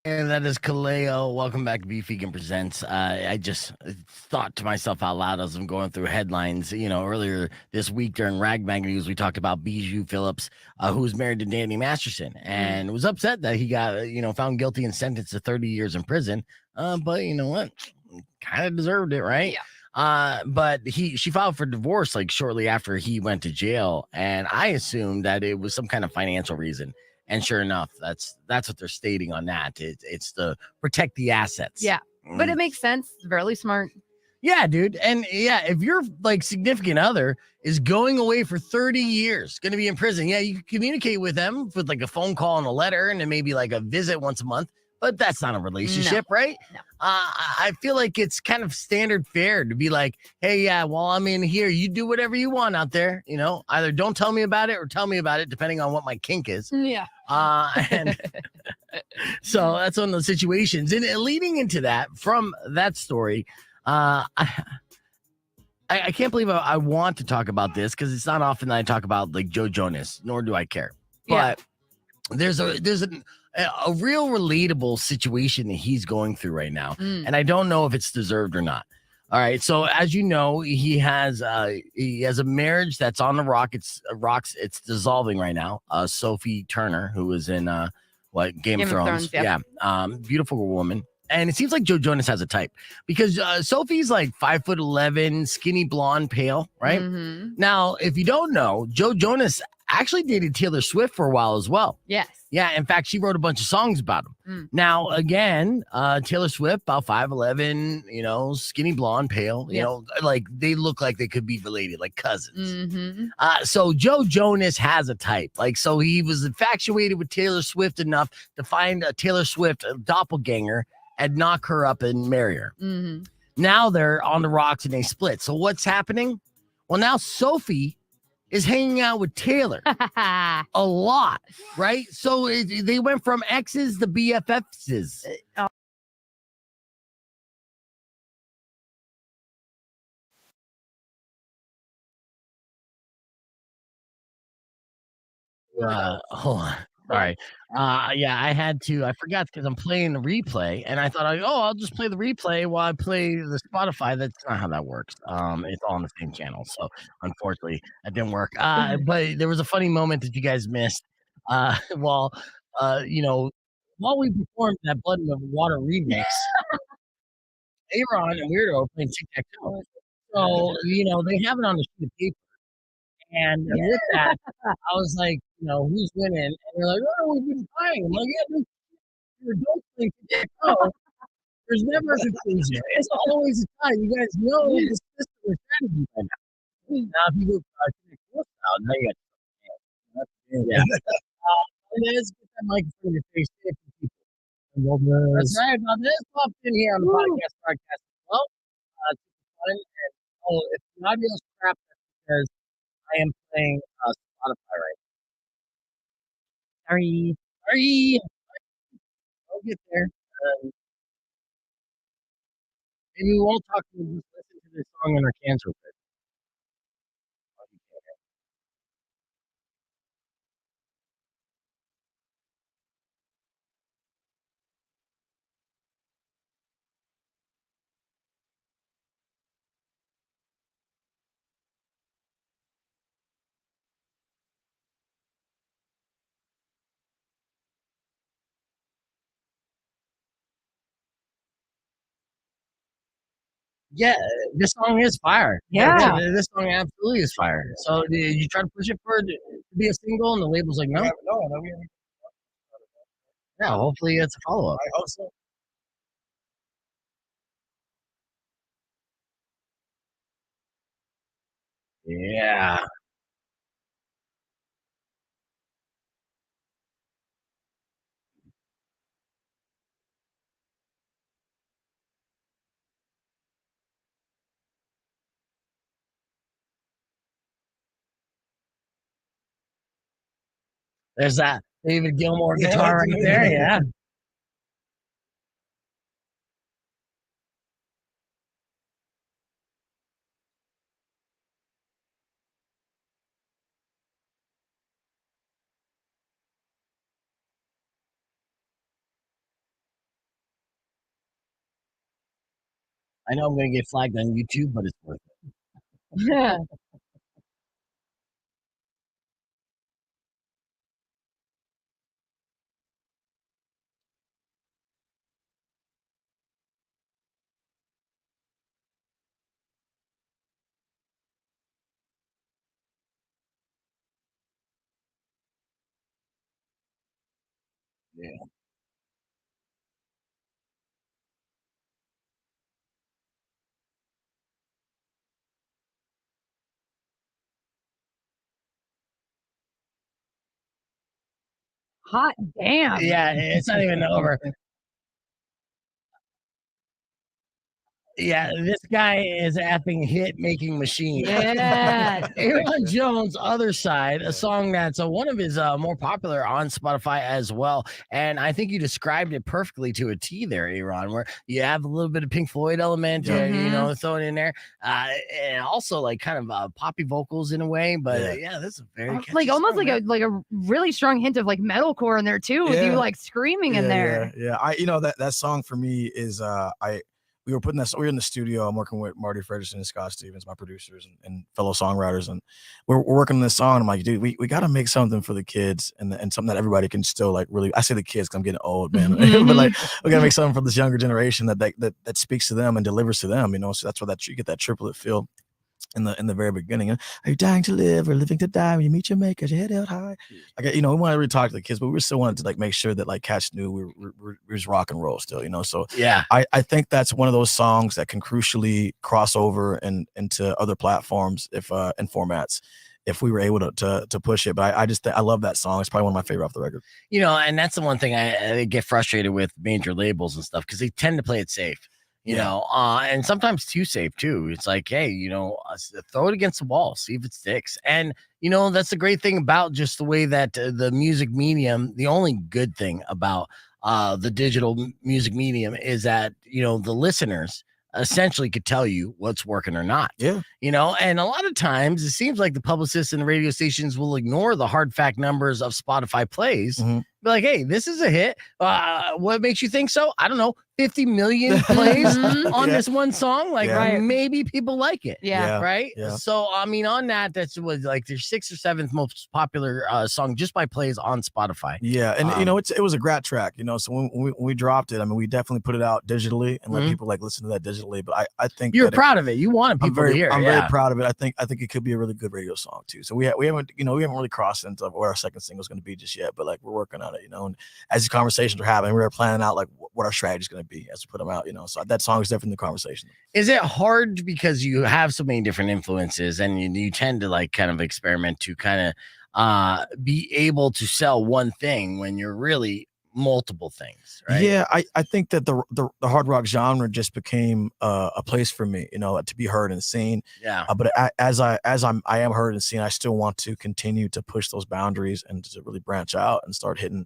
And that is Kaleo. Welcome back to BeFegan Presents. I just thought to myself out loud as I'm going through headlines. You know, earlier this week during Rag Mag News, we talked about Bijou Phillips, who was married to Danny Masterson, and was upset that he got, found guilty and sentenced to 30 years in prison. But you know what? Kind of deserved it, right? Yeah. But she filed for divorce like shortly after he went to jail, and I assumed that it was some kind of financial reason. And sure enough, that's what they're stating on that. It's to protect the assets. Yeah, but it makes sense. It's really smart. Yeah, dude. And yeah, if your like significant other is going away for 30 years, going to be in prison, yeah, you can communicate with them with like a phone call and a letter and then maybe like a visit once a month. but that's not a relationship, right? No. I feel like it's kind of standard fare to be like, hey, yeah, well, I'm in here. You do whatever you want out there. You know, either don't tell me about it or tell me about it, depending on what my kink is. Yeah. And so that's one of those situations. And leading into that, from that story, I can't believe I want to talk about this because it's not often that I talk about like Joe Jonas, nor do I care. But there's a real relatable situation that he's going through right now, and I don't know if it's deserved or not. All right, so as you know, he has a marriage that's on the rocks. It's dissolving right now. Sophie Turner, who was in Game of Thrones, beautiful woman. And it seems like Joe Jonas has a type because Sophie's like 5'11", skinny, blonde, pale, right? Mm-hmm. Now, if you don't know, Joe Jonas actually dated Taylor Swift for a while as well. Yes. Yeah, in fact, she wrote a bunch of songs about him. Now, again, Taylor Swift, about 5'11", skinny, blonde, pale, you know, like they look like they could be related, like cousins. Mm-hmm. So Joe Jonas has a type. Like, so he was infatuated with Taylor Swift enough to find a Taylor Swift doppelganger and knock her up and marry her. Mm-hmm. Now they're on the rocks and they split. So what's happening? Well, now Sophie is hanging out with Taylor a lot, right? So they went from exes to BFFs. Hold on. Sorry. I had to. I forgot because I'm playing the replay, and I thought, I'll just play the replay while I play the Spotify. That's not how that works. It's all on the same channel, so unfortunately, that didn't work. But there was a funny moment that you guys missed. While while we performed that Blood in the Water remix, Ayron and Weirdo are playing tic tac toe. So they have it on the sheet of paper. And with that, I was like, who's winning? And they're like, oh, we've been fighting. I'm like, yeah, you're adults playing tic-tac-toe. There's never a conclusion. It's always a tie. You guys know the system is strategy by now. Now, if you go tic-tac-toe style, now you got and let's get that microphone in your face. Say it for people. That's right. Now, this popped in here on the podcast broadcast as well. It's fun. And, if the audio's crap, that's because I am playing Spotify right now. Sorry. I'll get there. Maybe we won't talk to you. Just listen to this song in our cans real quick. Yeah, this song is fire. Yeah. This song absolutely is fire. So did you try to push it for it to be a single, and the label's like, no? No. Yeah, hopefully it's a follow-up. I hope so. Yeah. There's that David Gilmour guitar right there. Yeah. I know I'm going to get flagged on YouTube, but it's worth it. Yeah. Yeah. Hot damn. Yeah, it's not even over. Yeah, this guy is effing hit-making machine. Yeah. Ayron Jones, Other Side, a song that's one of his more popular on Spotify as well. And I think you described it perfectly to a T there, Ayron, where you have a little bit of Pink Floyd element, thrown in there. And also like kind of poppy vocals in a way. But yeah, this is very like almost song, like a really strong hint of like metalcore in there too, with you like screaming in there. Yeah. That song for me is we were in the studio. I'm working with Marty Frederickson and Scott Stevens, my producers and fellow songwriters, and we're working on this song. I'm like, dude, we got to make something for the kids and something that everybody can still like really. I say the kids because I'm getting old, man. But like, we got to make something for this younger generation that speaks to them and delivers to them. So that's why you get that triplet feel in the very beginning. Are you dying to live or living to die? When you meet your maker, your head held high. Like, we wanted to really talk to the kids, but we still wanted to like make sure that like cats knew we were just rock and roll still, So yeah, I think that's one of those songs that can crucially cross over and into other platforms and formats if we were able to push it. But I love that song. It's probably one of my favorite off the record. And that's the one thing I get frustrated with major labels and stuff because they tend to play it safe. And sometimes too safe too. It's like, hey, throw it against the wall, see if it sticks. And that's the great thing about just the way that the music medium. The only good thing about the digital music medium is that the listeners essentially could tell you what's working or not. Yeah. And a lot of times it seems like the publicists and the radio stations will ignore the hard fact numbers of Spotify plays. Mm-hmm. Be like, hey, this is a hit. What makes you think so? I don't know. 50 million plays on this one song. Like, maybe people like it. Yeah. Right. Yeah. So, I mean, on that, that's was like their 6th or 7th most popular song just by plays on Spotify. Yeah. And, it was a great track, So when we dropped it, I mean, we definitely put it out digitally and let people like listen to that digitally. But I think you're proud of it. You wanted people to hear it. I'm very proud of it. I think it could be a really good radio song too. So we haven't really crossed into what our second single is going to be just yet, but like we're working on it, and as these conversations are happening, we're planning out like what our strategy is going to be as we put them out, So that song is definitely the conversation. Is it hard because you have so many different influences and you tend to like kind of experiment to kind of be able to sell one thing when you're really multiple things, right? Yeah, I think that the hard rock genre just became a place for me, to be heard and seen. Yeah. But as I am heard and seen, I still want to continue to push those boundaries and to really branch out and start hitting,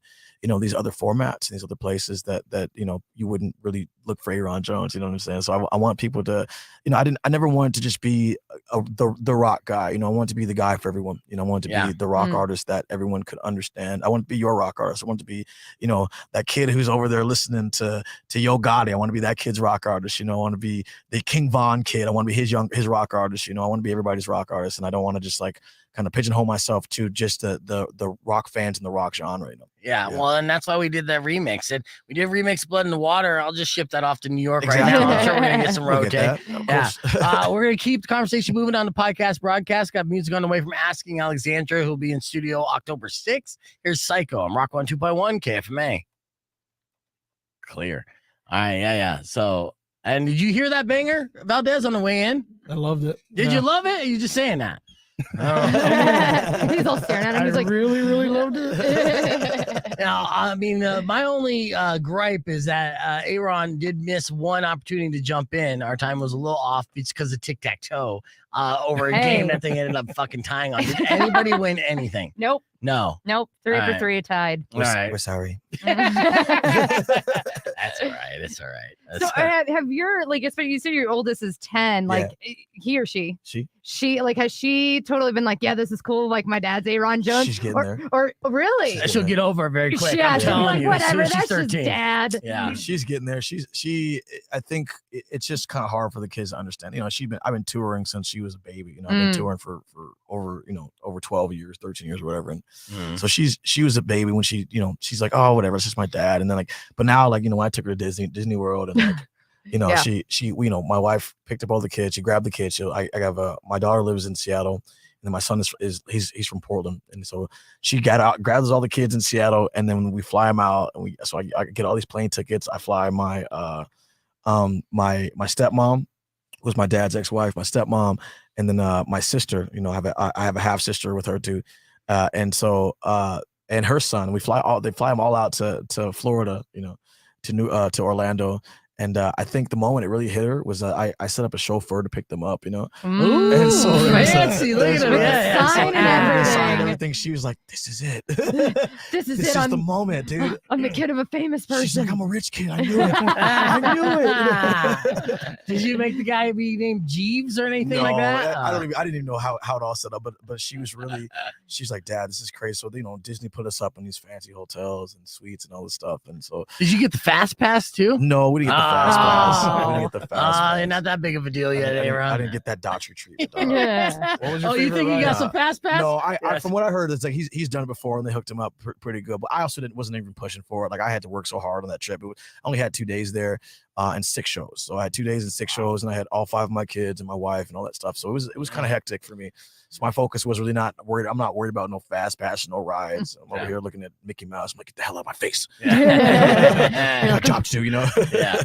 these other formats and these other places that you wouldn't really look for Ayron Jones. You know what I'm saying? So I want people to, I never wanted to just be the rock guy. I wanted to be the guy for everyone. I wanted to be the rock artist that everyone could understand. I want to be your rock artist. I want to be, that kid who's over there listening to Yo Gotti. I want to be that kid's rock artist. I want to be the King Von kid. I want to be his rock artist. I want to be everybody's rock artist, and I don't want to just like kind of pigeonhole myself to just the rock fans and the rock genre. Yeah, well, and that's why we did that remix. And we did remix Blood in the Water. I'll just ship that off to New York right now. I'm sure we're going to get some road tape. We're going to keep the conversation moving on the podcast broadcast. Got music on the way from Asking Alexandra, who'll be in studio October 6th. Here's Psycho. I'm Rock 102.1 KFMA. Clear. All right, yeah. So, and did you hear that banger, Valdez, on the way in? I loved it. Did you love it? Or are you just saying that? He's all staring at him. He's like, really, really loved it. Now, I mean, my only gripe is that Ayron did miss one opportunity to jump in. Our time was a little off because of tic-tac-toe over a game that they ended up fucking tying on. Did anybody win anything? Nope. No. 3 for 3 tied. We're sorry. That's all right. It's all right. So have your, like, especially you said your oldest is 10, like he or she? She, like, has she totally been like, yeah, this is cool, like my dad's Ayron Jones? She's getting there. Or really? She'll get over it very quick. Yeah, I'm telling like, you, whatever, as soon as that's she's just 13. dad. Yeah. She's getting there. I think it's just kind of hard for the kids to understand. I've been touring since she was a baby. I've been touring for over 12 years, 13 years, whatever. And so she was a baby when she's like, oh, whatever, it's just my dad. And then but now, when I took her to Disney World and she my wife picked up all the kids. She grabbed the kids. I have my daughter lives in Seattle, and then my son he's from Portland, and so she grabs all the kids in Seattle, and then we fly them out, and I get all these plane tickets. I fly my my stepmom, who's my dad's ex-wife, my stepmom, and then my sister. I have a half sister with her too, and so and her son. They fly them all out to Florida, to Orlando. And I think the moment it really hit her was I set up a chauffeur to pick them up, you know. Ooh, And so there was fancy. Look at him. with Yeah, the sign so and after the sign and everything. everything, she was like, "This is it. This is This it. is the moment, dude." I'm the kid of a famous person. She's like, "I'm a rich kid. I knew it. I knew it." Did you make the guy be named Jeeves or anything like that? I didn't even know how it all set up, but she was really, she's like, "Dad, this is crazy." So, you know, Disney put us up in these fancy hotels and suites and all this stuff. And so, Did you get the fast pass too? no, we didn't get the fast pass. We didn't get the fast pass. You're not that big of a deal yet, Ayron. I didn't get that Daughtry treatment. dog. Yeah. What was your Oh, you favorite think you ride? got some fast pass? No, I Yes. from what I heard, it's like he's done it before and they hooked him up pretty good. But I also wasn't even pushing for it. Like I had to work so hard on that trip. I only had 2 days there and 6 shows. So I had 2 days and 6 shows, and I had all 5 of my kids and my wife and all that stuff. So it was kind of hectic for me. So my focus was really not worried. I'm not worried about no fast pass, no rides. I'm over here looking at Mickey Mouse. I'm like, get the hell out of my face. I got a job to do, you know. Yeah.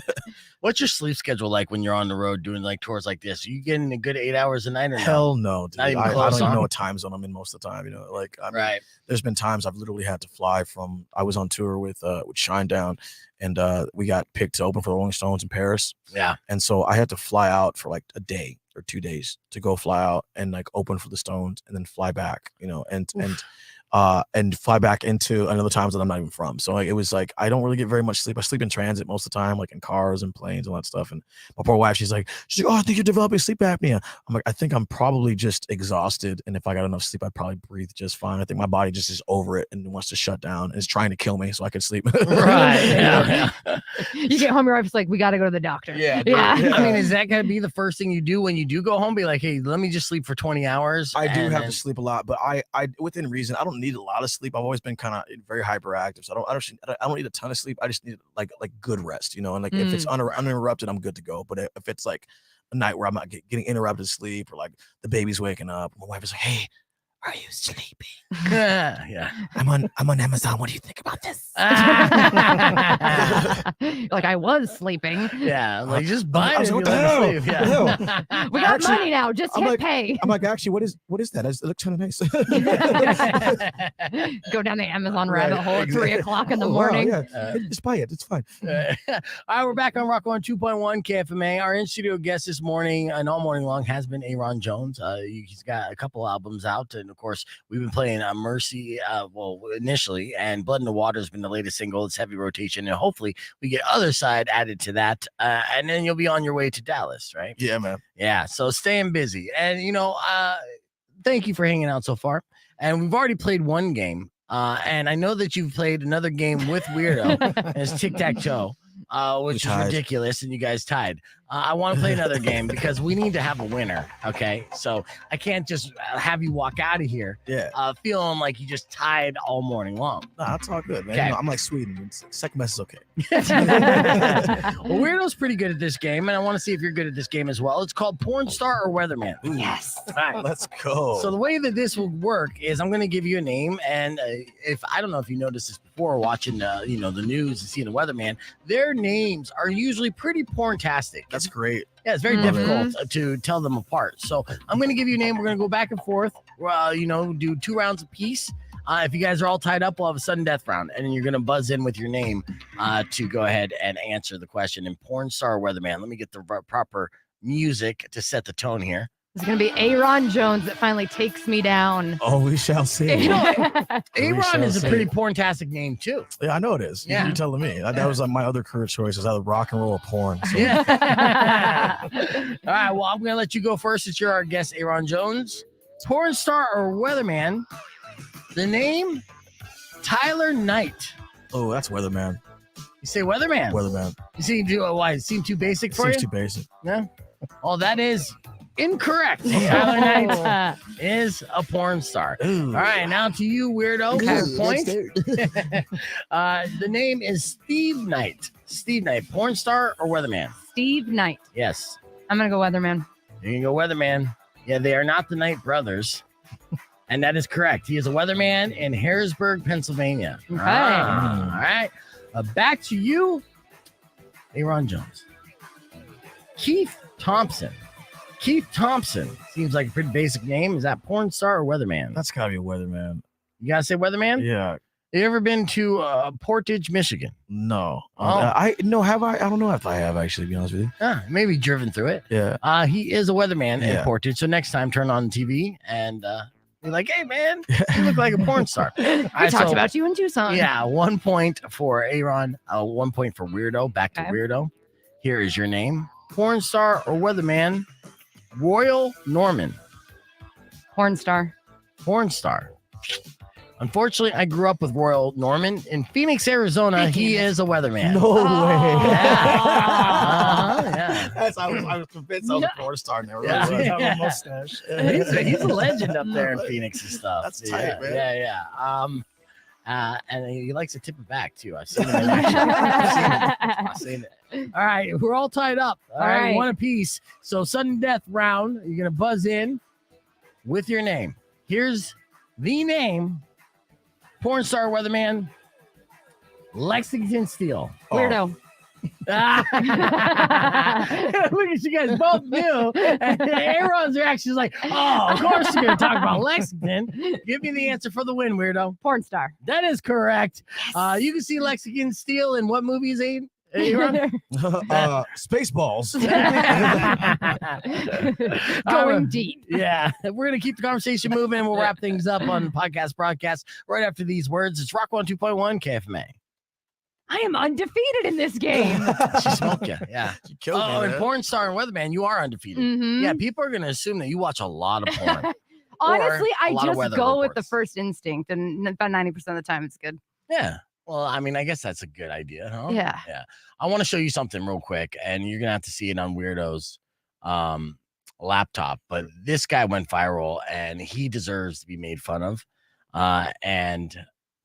What's your sleep schedule like when you're on the road doing like tours like this? Are you getting a good 8 hours a night or no? Hell no, dude. Not even I close, don't even huh? know what time zone I'm in most of the time. You know, like I mean, Right. there's been times I've literally had to fly from. I was on tour with Shinedown, and we got picked to open for the Rolling Stones in Paris. Yeah. And so I had to fly out for like a day or 2 days to go fly out and like open for the Stones and then fly back, you know, and fly back into another times that I'm not even from. So like it was like I don't really get very much sleep. I sleep in transit most of the time, like in cars and planes and all that stuff. And my poor wife, she's like, "Oh, I think you're developing sleep apnea." I'm like, "I think I'm probably just exhausted, and if I got enough sleep, I'd probably breathe just fine. I think my body just is over it and wants to shut down and is trying to kill me so I can sleep." Right. Yeah. You get home, your wife's like, "We got to go to the doctor." Yeah. Yeah. I mean, is that going to be the first thing you do when you do go home? Be like, hey, let me just sleep for 20 hours. I do and have then- to sleep a lot, but I within reason. I don't need a lot of sleep. I've always been kind of very hyperactive, so I don't need a ton of sleep. I just need like good rest, you know. And like if it's uninterrupted, I'm good to go. But if it's like a night where I'm not getting interrupted sleep, or like the baby's waking up, my wife is like, "Hey, are you sleeping?" Yeah. I'm on Amazon. What do you think about this? Like I was sleeping. Yeah. Like just buy I it. was and like, you "What the let hell? me sleep. Yeah. What the hell?" We got Actually, money now. Just I'm hit like- pay. I'm like, actually, what is that? It looks kind of nice. Go down the Amazon Right, rabbit hole at 3 o'clock in the Oh, wow, morning. yeah. Just buy it. It's fine. All right, we're back on Rock on 2.1 KFMA. Our in-studio guest this morning and all morning long has been Ayron Jones. He's got a couple albums out, and of course, we've been playing Mercy, initially, and Blood in the Water has been the latest single. It's heavy rotation, and hopefully we get Other Side added to that, and then you'll be on your way to Dallas, right? Yeah, man. Yeah, so staying busy, and thank you for hanging out so far. And we've already played one game, and I know that you've played another game with Weirdo, and it's tic-tac-toe, which is tied. ridiculous, and you guys tied. I want to play another game because we need to have a winner, okay? So I can't just have you walk out of here Yeah. feeling like you just tied all morning long. Nah, that's all good, man. Okay. You know, I'm like Sweden. Second best is okay. Well, Weirdo's pretty good at this game, and I want to see if you're good at this game as well. It's called Porn Star or Weatherman. Yes. All right. Let's go. So the way that this will work is I'm going to give you a name, and if I don't know if you noticed this before watching the news and seeing the weatherman, their names are usually pretty porntastic. That's great. Yeah, it's very Mhm. difficult to tell them apart. So I'm going to give you a name. We're going to go back and forth. Do 2 rounds apiece. If you guys are all tied up, we'll have a sudden death round, and then you're going to buzz in with your name to go ahead and answer the question. And Porn Star or Weatherman. Let me get the proper music to set the tone here. It's gonna be Ayron Jones that finally takes me down. Oh, we shall see. Aaron is a see. pretty porntastic name too. Yeah, I know it is. Yeah. You're telling me. That was like my other career choice is either rock and roll or porn. So. Yeah. All right. Well, I'm gonna let you go first. It's our guest, Ayron Jones. Porn star or weatherman? The name Tyler Knight. Oh, that's Weatherman. You say weatherman. Weatherman. You see, why? It seemed too basic for Seems you? too basic. Yeah. Oh, that is incorrect. Oh. Tyler Knight is a porn star. Ooh. All right, now to you, weirdo. For a point. The name is Steve Knight. Steve Knight, porn star or weatherman? Steve Knight. Yes. I'm gonna go weatherman. You can go weatherman. Yeah, they are not the Knight brothers. And that is correct. He is a weatherman in Harrisburg, Pennsylvania. Okay. All right. Back to you, Ayron Jones. Keith Thompson. Keith Thompson seems like a pretty basic name. Is that porn star or weatherman? That's gotta be a Weatherman. You gotta say weatherman? Yeah. You ever been to Portage, Michigan? No. Oh. Have I? I don't know if I have actually, to be honest with you. Maybe driven through it. Yeah. He is a weatherman in Portage. So next time, turn on TV and be like, hey, man, you look like a porn star. I talked about you in Tucson. Yeah, 1 point for Ayron, 1 point for Weirdo. Back to Weirdo. Here is your name. Porn star or weatherman? Royal Norman. Porn star. Porn star. Unfortunately, I grew up with Royal Norman in Phoenix, Arizona. He is a weatherman. No way. Yeah. I was convinced I was a porn star. Never Yeah. really Have a mustache. He's a legend up there in Phoenix and stuff. That's tight, man. Yeah. And he likes to tip it back too. I've seen him in action. I've seen it. All right, we're all tied up. All right, one apiece. So sudden death round. You're gonna buzz in with your name. Here's the name. Porn star weatherman. Lexington Steele. Weirdo. Look at you guys both knew. And Aaron's reaction is like, oh, of course you're going to talk about Lexington. Give me the answer for the win, weirdo. Porn star. That is correct. Yes. You can see Lexington Steele in what movies, Aiden? Spaceballs. Going deep. Yeah. We're going to keep the conversation moving. We'll wrap things up on podcast broadcast right after these words. It's Rock 102.1 KFMA. I am undefeated in this game. She smoked you. Yeah. She killed me. Oh, and porn star and weatherman, you are undefeated. Mm-hmm. Yeah, people are going to assume that you watch a lot of porn. Honestly, I just go with the reports. first instinct, and about 90% of the time, it's good. Yeah. Well, I mean, I guess that's a good idea, huh? Yeah. Yeah. I want to show you something real quick, and you're going to have to see it on Weirdo's laptop. But this guy went viral, and he deserves to be made fun of. And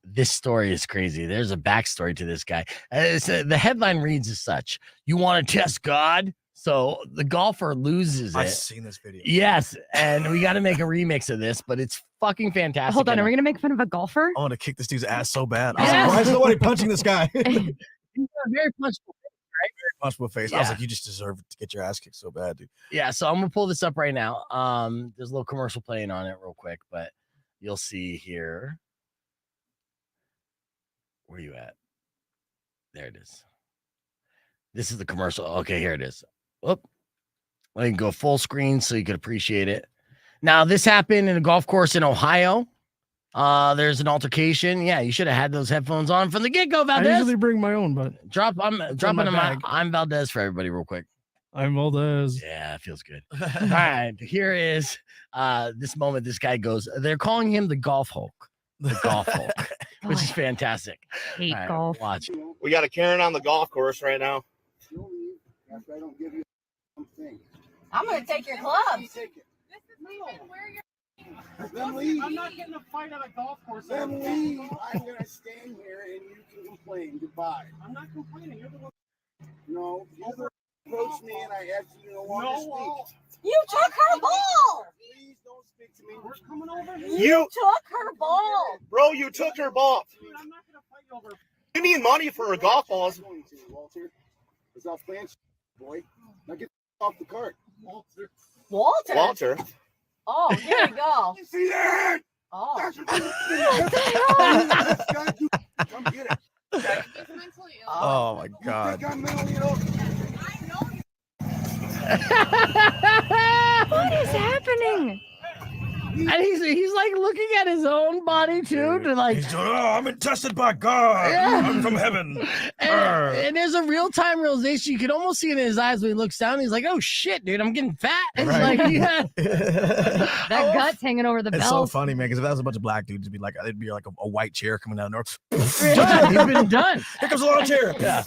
this story is crazy. There's a backstory to this guy. The headline reads as such: "You want to test God?" So the golfer loses it. I've seen this video. Yes, and we got to make a remix of this, but it's fucking fantastic. Hold on, are we gonna make fun of a golfer? I want to kick this dude's ass so bad. I was like, why is nobody punching this guy? He's got a very punchable face, right? Very punchable face. I was like, you just deserve to get your ass kicked so bad, dude. Yeah, so I'm gonna pull this up right now. There's a little commercial playing on it real quick, but you'll see here. Where are you at? There it is. This is the commercial. Okay, here it is. Whoop. Let me go full screen so you can appreciate it. Now, this happened in a golf course in Ohio. There's an altercation. Yeah, you should have had those headphones on from the get-go, Valdez. I usually bring my own, but I'm dropping I'm Valdez for everybody real quick. I'm Valdez. Yeah, it feels good. All right, here is this moment. This guy goes, they're calling him the Golf Hulk. The Golf Hulk, which is fantastic. Hate golf. Watch. We got a Karen on the golf course right now. After I don't give you something. I'm going to take your clubs. Take it. Then leave. I'm not getting a fight at a golf course. Then leave. I'm going to stand here and you can complain. Goodbye. I'm not complaining. You're the one. No, you approached me and I asked you to no longer speak. You took her ball. Please don't speak to me. We're coming over here. You took her ball. Bro, you took her ball. Dude, I'm not going to fight you over. You need money for her golf balls. I'm going to, Walter. Because I'll plan, boy. Now get off the cart. Walter. Walter? Oh, here we go. You see that? Oh. That's what you come get it. Oh my God. You think I'm mentally ill? What is happening? And he's like looking at his own body too, to like. He's doing, I'm been tested by God. Yeah. I'm from heaven. And there's a real time realization. You can almost see it in his eyes when he looks down. He's like, "Oh shit, dude, I'm getting fat." It's Right. like, yeah. That gut's hanging over the It's so belt. funny, man, because if that was a bunch of black dudes, it'd be like a white chair coming down there. He's been done. Here comes a little chair. Yeah.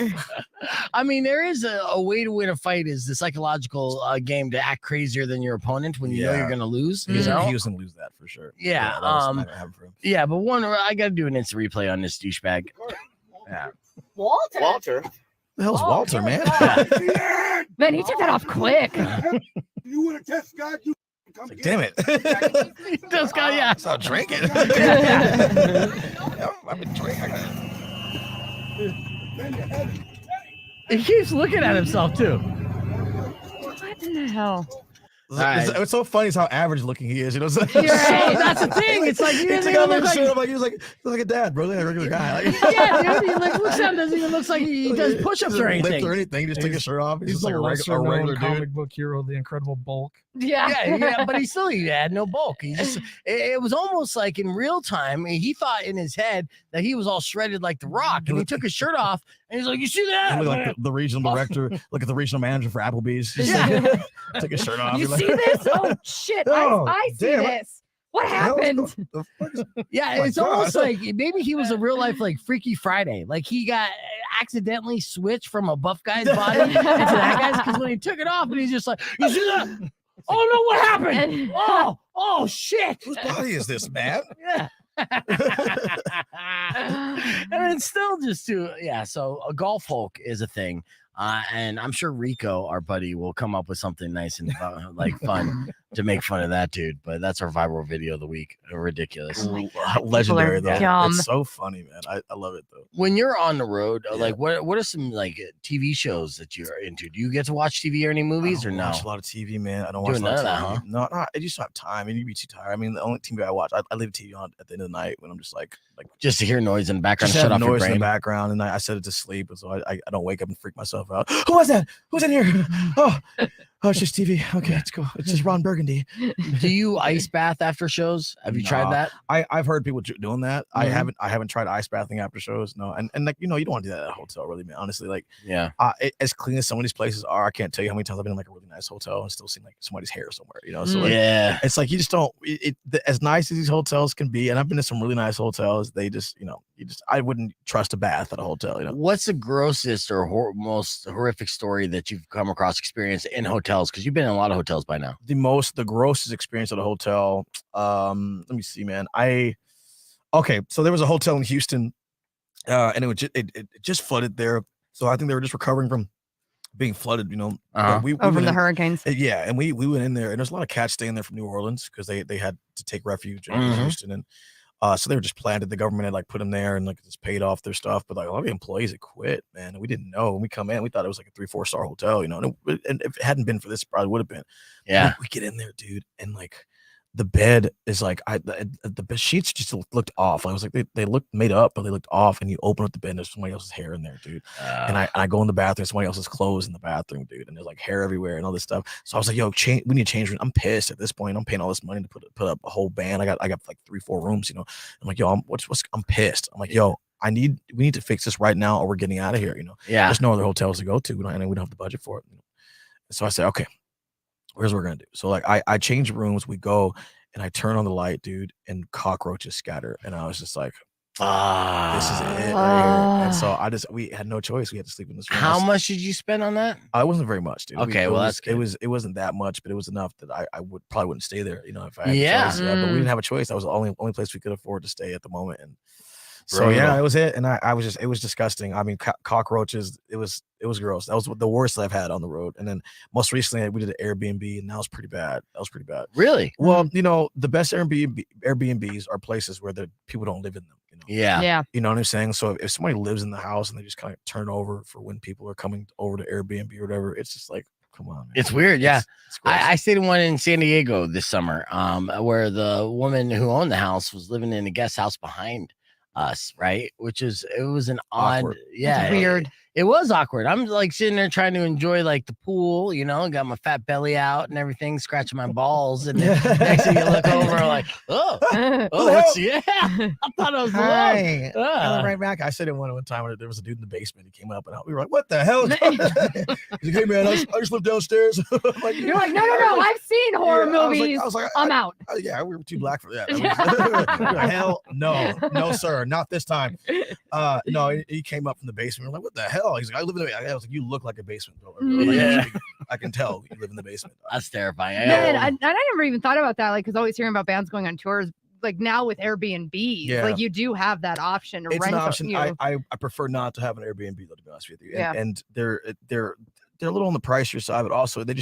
I mean, there is a way to win a fight is the psychological game to act crazier than your opponent when you know you're going to lose. You know? He was going to lose that for sure. Yeah. That was not gonna happen for him. Yeah, but I got to do an instant replay on this douchebag. Yeah. Walter? The hell's Walter, man? Man, he took that off quick. You want to test God? You come Like, get damn it. He just got, yeah. Stop drinking. I've been drinking. He keeps looking at himself too. What in the hell? It's so funny is how average looking he is. You know what I'm saying? Right. That's the thing. It's like he doesn't even look like he was like a dad, bro. Like a regular guy. Like, yeah, dude. He looks down, doesn't even look like he does push-ups or anything. He just take his shirt off. He's just like a regular comic dude. book hero, the Incredible Bulk. Yeah, but he had no bulk. He just it was almost like in real time. He thought in his head that he was all shredded like The Rock, and he took his shirt off, and he's like, "You see that?" Look like the regional director. Look at the regional manager for Applebee's. Like, take his shirt off. You like, see this? Oh shit! I see this. What happened? Yeah, it's almost like maybe he was a real life like Freaky Friday. Like he got accidentally switched from a buff guy's body into that guy's because when he took it off, and he's just like, "You see that? Oh no, what happened? Oh shit! Whose body is this, man?" Yeah. And it's still just so a golf Hulk is a thing. And I'm sure Rico, our buddy, will come up with something nice and like fun to make fun of that dude. But that's our viral video of the week. Ridiculous. Legendary though. dumb. It's so funny, man. I love it though. When you're on the road, like what are some like TV shows that you're into? Do you get to watch TV or any movies or no? I watch a lot of TV, man. I don't watch a lot of TV. No, I just don't have time. I mean, you'd be too tired. I mean, the only TV I watch, I leave TV on at the end of the night when I'm just like just to hear noise in the background, just shut off your noise brain. in the background, and I set it to sleep, and so I don't wake up and freak myself out. Who was that? Who's in here? Oh, it's just TV. Okay, it's cool. It's just Ron Burgundy. Do you ice bath after shows? Have you tried that? I've heard people doing that. Mm-hmm. I haven't tried ice bathing after shows. No, and like you don't want to do that at a hotel, really, man. Honestly, like as clean as some of these places are, I can't tell you how many times I've been in like a really nice hotel and still seen like somebody's hair somewhere. So like, it's like you just don't. As nice as these hotels can be, and I've been to some really nice hotels. They just I wouldn't trust a bath at a hotel. What's the grossest or most horrific story that you've come across, experience in hotels? Because you've been in a lot of hotels by now. The grossest experience at a hotel. Let me see, man. So there was a hotel in Houston, and it just flooded there. So I think they were just recovering from being flooded. We from the hurricanes. Yeah, and we went in there, and there's a lot of cats staying there from New Orleans because they had to take refuge in Houston, and so they were just planted. The government had like put them there and like just paid off their stuff, but like a lot of the employees had quit, man. And we didn't know. When we come in, we thought it was like a 3-4 star hotel, and if it hadn't been for this, it probably would have been. Yeah, we get in there, dude, and like the bed is like the bed sheets just looked off. I was like they looked made up, but they looked off. And you open up the bed, and there's somebody else's hair in there, dude. And I go in the bathroom, somebody else's clothes in the bathroom, dude, and there's like hair everywhere and all this stuff. So I was like, yo, we need to change room. I'm pissed at this point. I'm paying all this money to put up a whole band. I got like 3-4 rooms, I'm like, yo, I'm pissed. I'm like, yo, we need to fix this right now, or we're getting out of here. Yeah, there's no other hotels to go to. We don't have the budget for it. So I said, okay, here's what we're gonna do. So like I change rooms, we go. And I turn on the light, dude, and cockroaches scatter. And I was just like, this is it right here. And so we had no choice. We had to sleep in this room. How much did you spend on that? It wasn't very much, dude. Okay, that's good. It wasn't that much, but it was enough that I probably wouldn't stay there, if I had a choice. But we didn't have a choice. That was the only place we could afford to stay at the moment. And so it was it. And it was disgusting. I mean, cockroaches, it was gross. That was the worst I've had on the road. And then most recently we did an Airbnb, and that was pretty bad. Really? Well, the best Airbnbs are places where the people don't live in them. Yeah. You know what I'm saying? So if somebody lives in the house and they just kind of turn over for when people are coming over to Airbnb or whatever, it's just like, come on, man. It's weird. Yeah. I stayed in one in San Diego this summer, where the woman who owned the house was living in a guest house behind us, right? It was an odd, That's weird. It was awkward. I'm like sitting there trying to enjoy like the pool, got my fat belly out and everything, scratching my balls, and then next thing you look over, like, I thought I was alone. Right back. I said it one time when there was a dude in the basement. He came up and we were like, "What the hell?" He's like, "Hey man, I just lived downstairs." Like, you're like, "No, I've seen horror movies. I was like, I'm out." Yeah, we were too black for that. Hell no, sir, not this time. No, he came up from the basement. We're like, "What the hell?" He's like, "I live in the." I was like, "You look like a basement builder." Like, I can tell you live in the basement. That's terrifying. Man, I never even thought about that. Like, because always hearing about bands going on tours. Like now with Airbnb, like you do have that option to rent. It's an option. I prefer not to have an Airbnb, to be honest with you. And they're they're a little on the pricier side, but also they're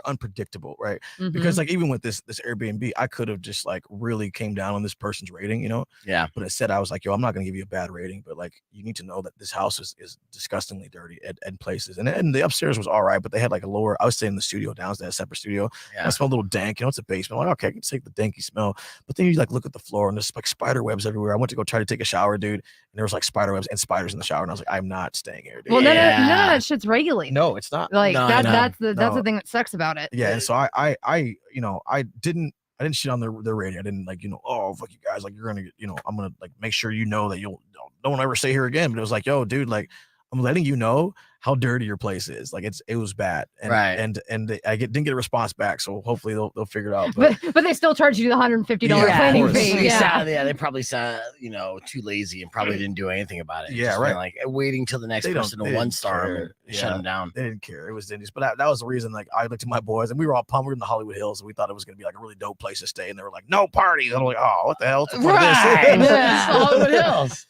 unpredictable, right? Mhm. Because like even with this Airbnb, I could have just like really came down on this person's rating, you know? Yeah. But instead I was like, yo, I'm not gonna give you a bad rating, but like you need to know that this house is disgustingly dirty at places. And the upstairs was all right, but they had like a lower. I was staying in the studio downstairs, separate studio. Yeah. I smelled a little dank, you know, it's a basement. I'm like, okay, I can take the danky smell. But then you like look at the floor and there's like spider webs everywhere. I went to go try to take a shower, dude, and there was like spider webs and spiders in the shower. And I was like, I'm not staying here, dude. Well, none of that shit's regulated. No, it's not. Like No, that's no. the thing that sucks about it. Yeah, and so I you know, I didn't shit on their rating. I didn't like, you know, oh fuck you guys, like you're gonna, you know, I'm gonna like make sure you know that you'll don't ever stay here again. But it was like, yo, dude, like I'm letting you know how dirty your place is. Like it was bad, and Right. and I didn't get a response back. So hopefully they'll figure it out. But they still charge you the $150 planning course. fee. They probably sound, you know, too lazy and probably didn't do anything about it. Yeah, Just right. been, like waiting till the next They don't- person they to didn't 1-star them care. and shut them down. They didn't care. It was Denny's. But that was the reason. Like I looked at my boys, and we were all pumped. We were in the Hollywood Hills, and we thought it was gonna be like a really dope place to stay. And they were like, no parties. And I'm like, oh, what the hell? What's the point of this? Right. Yeah. Hollywood Hills.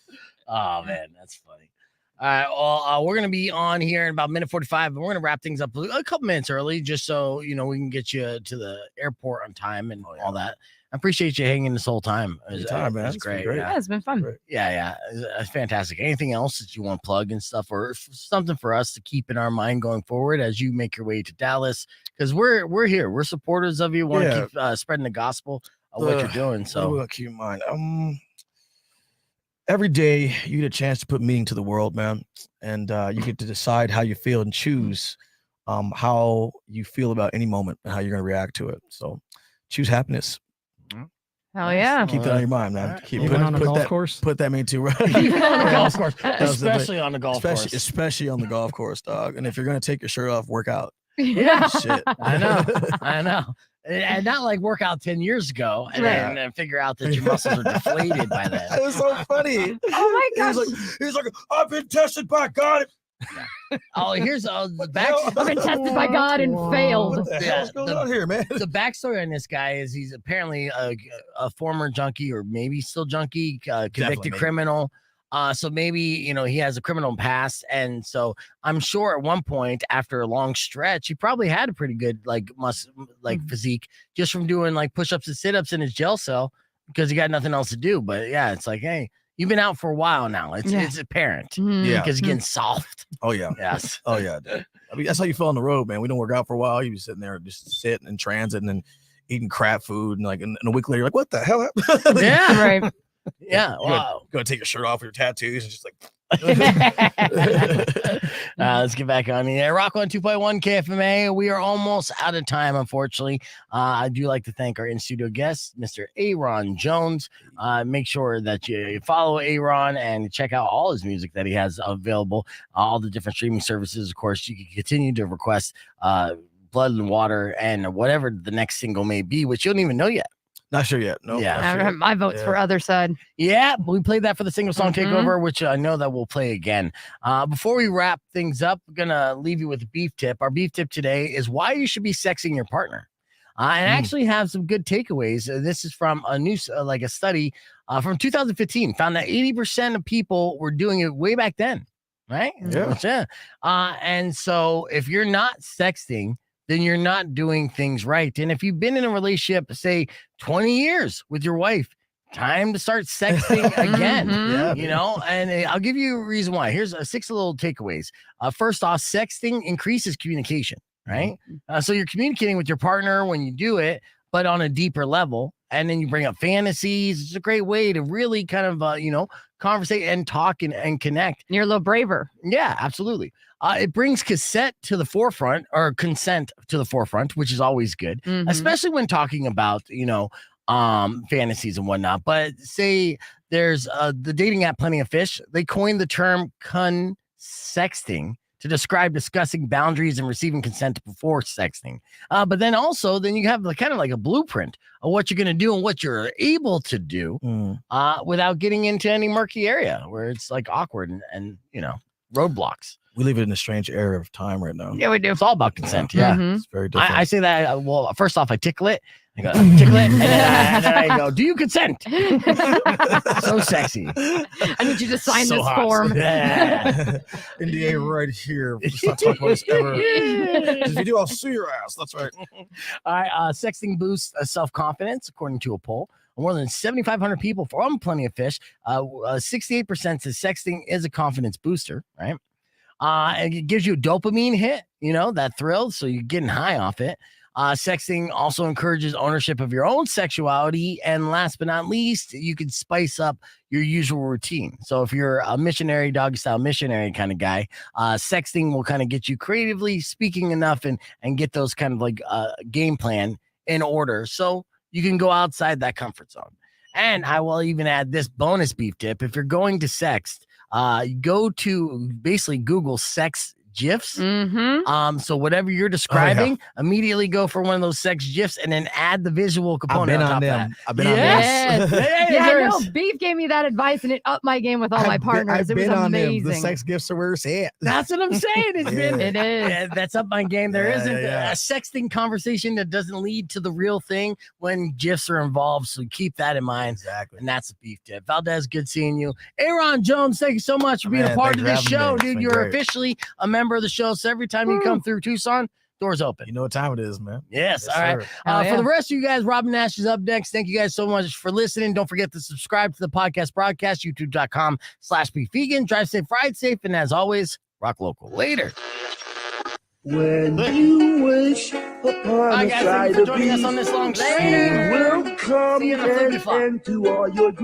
Oh man, that's funny. All right, well, we're gonna be on here in about minute 45, and we're gonna wrap things up a couple minutes early, just so you know we can get you to the airport on time and all that. I appreciate you hanging this whole time. Anytime, man. It's It's been great. great. Yeah, it's been fun. Yeah, it's fantastic. Anything else that you want to plug and stuff, or something for us to keep in our mind going forward as you make your way to Dallas? Because we're here, we're supporters of you. Want to keep spreading the gospel of what you're doing. So keep in mind, every day you get a chance to put meaning to the world, man, and you get to decide how you feel and choose how you feel about any moment and how you're gonna react to it. So choose happiness. Hell yeah. Keep that on your mind, man. Keep Even on a golf course. Put that mean too, right? Even on the golf course, That was the especially on the golf course. especially on the golf course, dog. And if you're gonna take your shirt off, work out. Yeah. Shit. I know. And not like work out 10 years ago and then figure out that your muscles are deflated by then. It was so funny. Oh my gosh. He's like, I've been tested by God. Oh, here's the back. I've been tested by God and failed. What the hell's going on here, man? The backstory on this guy is he's apparently a former junkie, or maybe still junkie, convicted criminal. So maybe, you know, he has a criminal past. And so I'm sure at one point after a long stretch, he probably had a pretty good physique just from doing like push-ups and sit-ups in his jail cell because he got nothing else to do. But yeah, it's like, hey, you've been out for a while now. It's apparent. Yeah. Because you're getting soft. Oh yeah. Yes. Oh yeah. Dude. I mean, that's how you feel on the road, man. We don't work out for a while. You be sitting there just sitting in transit and then eating crap food, and like and a week later, you're like, what the hell happened? Yeah. Right. Yeah. Wow. Go take your shirt off with your tattoos and just like. Let's get back on the air. Rock on 2.1 KFMA. We are almost out of time, unfortunately. I do like to thank our in-studio guest, Mr. Ayron Jones. Make sure that you follow Ayron and check out all his music that he has available, all the different streaming services. Of course, you can continue to request Blood and Water and whatever the next single may be, which you don't even know yet. Not sure yet. No. Yeah. My vote's for Other Side. Yeah, we played that for the single song takeover, which I know that we'll play again. Before we wrap things up, I'm gonna leave you with a beef tip. Our beef tip today is why you should be sexing your partner. And actually have some good takeaways. This is from a new a study from 2015, found that 80% of people were doing it way back then, right? Yeah. And so if you're not sexting, then you're not doing things right. And if you've been in a relationship, say 20 years with your wife, time to start sexting again. Yeah, you know, and I'll give you a reason why. Here's 6 little takeaways. First off, sexting increases communication, right? So you're communicating with your partner when you do it, but on a deeper level. And then you bring up fantasies. It's a great way to really kind of, conversate and talk and connect. You're a little braver. Yeah, absolutely. It brings consent to the forefront, which is always good, especially when talking about, fantasies and whatnot. But say there's the dating app Plenty of Fish. They coined the term consexting to describe discussing boundaries and receiving consent before sexting. But then you have kind of like a blueprint of what you're going to do and what you're able to do without getting into any murky area where it's like awkward and roadblocks. We live in a strange era of time right now. Yeah, we do. It's all about consent. Yeah. It's very different. I say that, well, first off, I tickle it. You go, tickle it, and then I go, do you consent? So sexy. I need you to sign So this hot. form. Yeah. NDA right here. Let's not talk about this ever. If you do, I'll sue your ass. That's right. All right. Sexting boosts self-confidence, according to a poll. More than 7,500 people from Plenty of Fish. 68% says sexting is a confidence booster, right? And it gives you a dopamine hit, that thrill. So you're getting high off it. Sexting also encourages ownership of your own sexuality. And last but not least, you can spice up your usual routine. So if you're a missionary, doggy style missionary kind of guy, sexting will kind of get you creatively speaking enough and get those kind of like game plan in order. So you can go outside that comfort zone. And I will even add this bonus beef tip. If you're going to sext, go to basically Google sex GIFs. So whatever you're describing, immediately go for one of those sex GIFs and then add the visual component on top of that. I've been on them. Yeah, no, Beef gave me that advice and it upped my game with all my partners. It was amazing. The sex gifts are where it's at. That's what I'm saying. It is. Yeah, that's up my game. There isn't a sexting conversation that doesn't lead to the real thing when GIFs are involved. So keep that in mind. Exactly. And that's the beef tip. Valdez, good seeing you. Ayron Jones, thank you so much for being a part of this show, dude. You're officially a member of the show. So every time you come through Tucson, doors open. You know what time it is, man. Yes. All right. For the rest of you guys, Robin Nash is up next. Thank you guys so much for listening. Don't forget to subscribe to the podcast broadcast, youtube.com/beefvegan. Drive safe, ride safe, and as always, rock local. Later. When you wish upon a guys, side thank you for of joining us beef, on this long she train. will come See you in the flippy and flop. end to all your dreams.